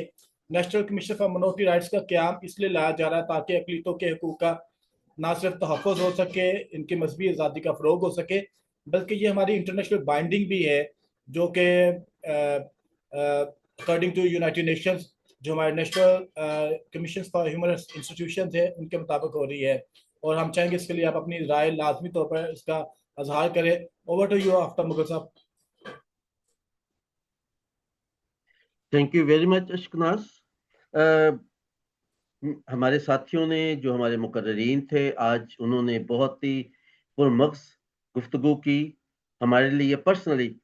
national commission for minority rights का क्याम इसलिए लाया जा रहा है ताकि अकलीतों के हकूक़ का ना सिर्फ तहफ़्फ़ुज़ हो सके, इनकी मजहबी आज़ादी का फ़रोग हो सके, बल्कि ये हमारी इंटरनेशनल बाइंडिंग भी है, जो कि अकॉर्डिंग टू यूनाइटेड नेशंस, जो हमारे national commission for human institution है, उनके मुताबिक हो रही है। और हम चाहेंगे इसके लिए आप अपनी राय लाजमी तौर पर इसका अजहार करें। Over to you after Mughal sahab. Thank you very much Ashkanaz. हमारे साथियों ने, जो हमारे मुकर्रीन थे, आज उन्होंने बहुत ही पुरमग़ज़ गुफ्तगू की। हमारे लिए पर्सनली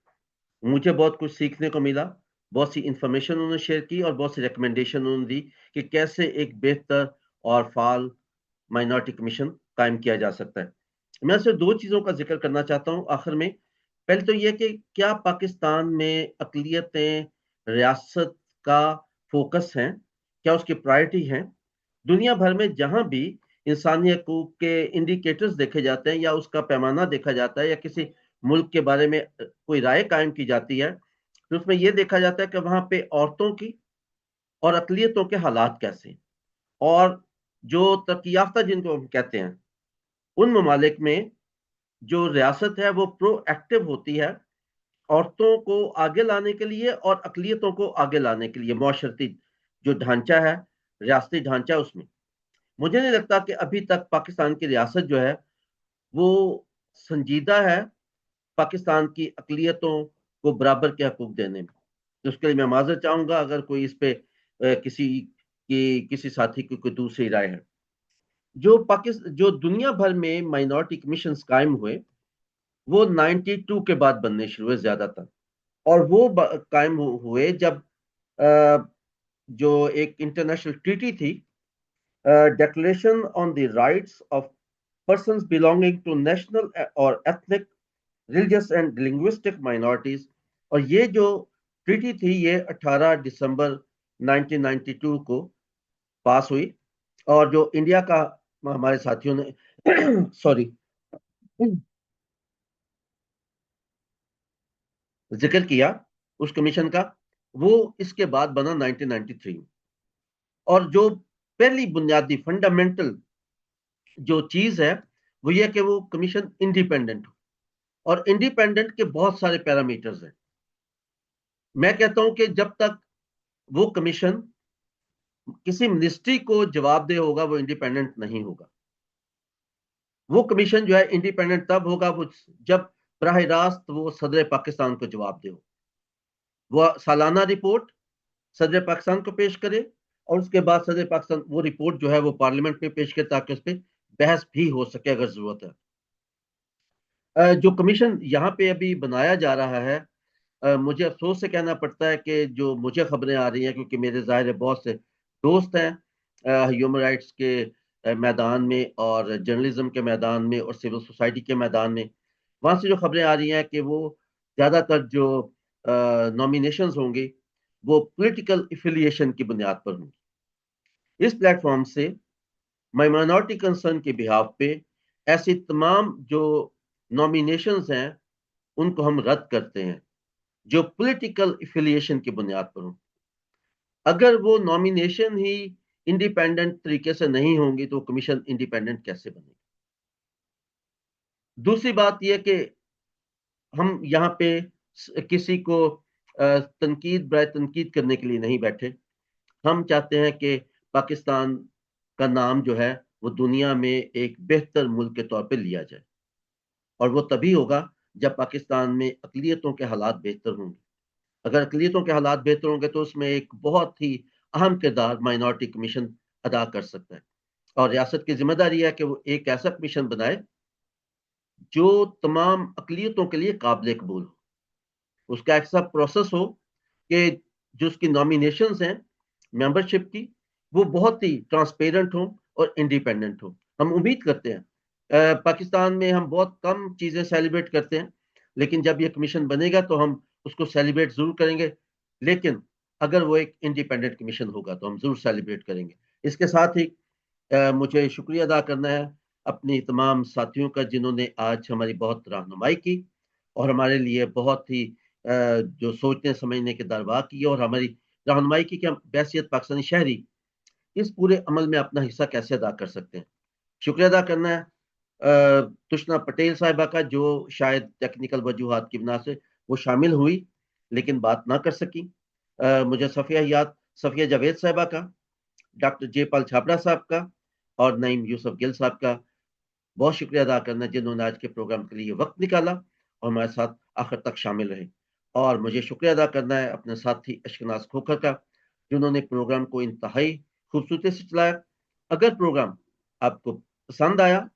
मुझे बहुत कुछ सीखने को मिला। बहुत सी इंफॉर्मेशन उन्होंने शेयर की और बहुत सी रिकमेंडेशन उन्होंने दी कि कैसे एक बेहतर और फाल माइनॉरिटी कमीशन कायम किया जा सकता है। मैं सिर्फ दो चीज़ों का जिक्र करना चाहता हूँ आखिर में। पहले तो ये कि क्या पाकिस्तान में अक़लियतें रियासत का फोकस हैं, क्या उसकी प्रायोरिटी हैं? दुनिया भर में जहाँ भी इंसानी हकूक के इंडिकेटर्स देखे जाते हैं या उसका पैमाना देखा जाता है या किसी मुल्क के बारे में कोई राय कायम की जाती है, तो उसमें यह देखा जाता है कि वहाँ पे औरतों की और अक़लियतों के हालात कैसे हैं। और जो तरक्की याफ्ता जिनको हम कहते हैं, उन ममालिक में जो रियासत है वो प्रोएक्टिव होती है औरतों को आगे लाने के लिए और अक़लियतों को आगे लाने के लिए। मुआशरती जो ढांचा है, रियासती ढांचा, उसमें मुझे नहीं लगता कि अभी तक पाकिस्तान की रियासत जो है वो संजीदा है पाकिस्तान की अक़लियतों को बराबर के हकूक देने में। तो उसके लिए मैं माज़रत चाहूँगा अगर कोई इस पे किसी साथी की कोई दूसरी राय है। जो दुनिया भर में माइनॉरिटी कमीशंस कायम हुए, वो 92 के बाद बनने शुरू हुए ज़्यादातर। और वो कायम हुए जब जो एक इंटरनेशनल ट्रीटी थी, declaration on the rights of persons belonging to national और ethnic, religious and linguistic minorities. और ये जो ट्रीटी थी ये 18 दिसंबर 1992 को पास हुई। और जो इंडिया का हमारे साथियों ने सॉरी जिक्र किया उस कमीशन का, वो इसके बाद बना 1993। और जो पहली बुनियादी फंडामेंटल जो चीज है वो ये कि वो कमीशन इंडिपेंडेंट हो। और इंडिपेंडेंट के बहुत सारे पैरामीटर्स हैं। मैं कहता हूं कि जब तक वो कमीशन किसी मिनिस्ट्री को जवाबदेह होगा वो इंडिपेंडेंट नहीं होगा। वो कमीशन जो है इंडिपेंडेंट तब होगा वो जब बराह रास्त वो सदर पाकिस्तान को जवाबदेह हो। वो सालाना रिपोर्ट सदर पाकिस्तान को पेश करे और उसके बाद सदर पाकिस्तान वो रिपोर्ट जो है वो पार्लियामेंट में पेश करे ताकि उस पर बहस भी हो सके अगर जरूरत है। जो कमीशन यहाँ पे अभी बनाया जा रहा है, मुझे अफसोस से कहना पड़ता है कि जो मुझे खबरें आ रही हैं, क्योंकि मेरे ज़ाहिर है बहुत से दोस्त हैं ह्यूमन राइट्स के मैदान में और जर्नलिज्म के मैदान में और सिविल सोसाइटी के मैदान में, वहाँ से जो खबरें आ रही हैं कि वो ज़्यादातर जो नॉमिनेशंस होंगी वो पॉलिटिकल एफिलिएशन की बुनियाद पर होंगी। इस प्लेटफॉर्म से माइनॉरिटी कंसर्न के बिहाफ पे ऐसी तमाम जो नॉमिनेशंस हैं उनको हम रद्द करते हैं जो पॉलिटिकल एफिलिएशन की बुनियाद पर हो। अगर वो नॉमिनेशन ही इंडिपेंडेंट तरीके से नहीं होंगी तो कमीशन इंडिपेंडेंट कैसे बनेगी? दूसरी बात यह कि हम यहाँ पे किसी को तनकीद बराए तनकीद करने के लिए नहीं बैठे। हम चाहते हैं कि पाकिस्तान का नाम जो है वो दुनिया में एक बेहतर मुल्क के तौर पे लिया जाए। और वो तभी होगा जब पाकिस्तान में अक़लियतों के हालात बेहतर होंगे। अगर अक़लियतों के हालात बेहतर होंगे तो उसमें एक बहुत ही अहम किरदार माइनॉरिटी कमीशन अदा कर सकता है। और रियासत की जिम्मेदारी है कि वो एक ऐसा कमीशन बनाए जो तमाम अक़लियतों के लिए काबिल कबूल हो। उसका ऐसा प्रोसेस हो कि जो उसकी नॉमिनेशंस हैं मेंबरशिप की, वो बहुत ही ट्रांसपेरेंट हो और इंडिपेंडेंट हो। हम उम्मीद करते हैं पाकिस्तान में हम बहुत कम चीज़ें सेलिब्रेट करते हैं, लेकिन जब ये कमीशन बनेगा तो हम उसको सेलिब्रेट ज़रूर करेंगे। लेकिन अगर वो एक इंडिपेंडेंट कमीशन होगा तो हम ज़रूर सेलिब्रेट करेंगे। इसके साथ ही मुझे शुक्रिया अदा करना है अपनी तमाम साथियों का जिन्होंने आज हमारी बहुत रहनुमाई की और हमारे लिए बहुत ही जो सोचने समझने के दरवा की और हमारी रहनुमाई की कि हम बैसियत पाकिस्तानी शहरी इस पूरे अमल में अपना हिस्सा कैसे अदा कर सकते हैं। शुक्रिया अदा करना है तुष्णा पटेल साहिबा का, जो शायद टेक्निकल वजूहात की वजह से वो शामिल हुई लेकिन बात ना कर सकी। मुझे सफिया जावेद साहिबा का, डॉक्टर जयपाल छाबड़ा साहब का और नईम यूसुफ गिल साहब का बहुत शुक्रिया अदा करना, जिन्होंने आज के प्रोग्राम के लिए वक्त निकाला और हमारे साथ आखिर तक शामिल रहे। और मुझे शुक्रिया अदा करना है अपने साथी अशकनाज खोखर का, जिन्होंने प्रोग्राम को इंतहाई खूबसूरती से चलाया। अगर प्रोग्राम आपको पसंद आया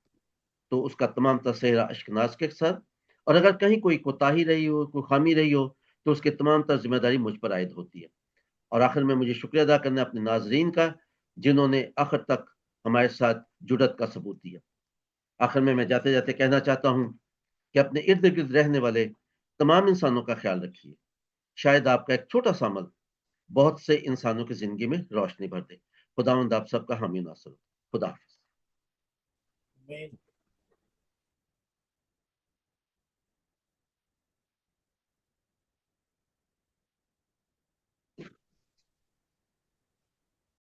तो उसका तमाम तसेरा अशकनाज के साथ, और अगर कहीं कोई कोताही रही हो, कोई खामी रही हो, तो उसकी तमाम तर जिम्मेदारी मुझ पर आयद होती है। और आखिर में मुझे शुक्रिया अदा करना है अपने नाजरीन का, जिन्होंने आखिर तक हमारे साथ जुड़त का सबूत दिया। आखिर में मैं जाते जाते कहना चाहता हूँ कि अपने इर्द गिर्द रहने वाले तमाम इंसानों का ख्याल रखिए। शायद आपका एक छोटा सा अमल बहुत से इंसानों की जिंदगी में रोशनी भर दे। खुदावंद आप सबका हामी नासर। खुदा हाफिज।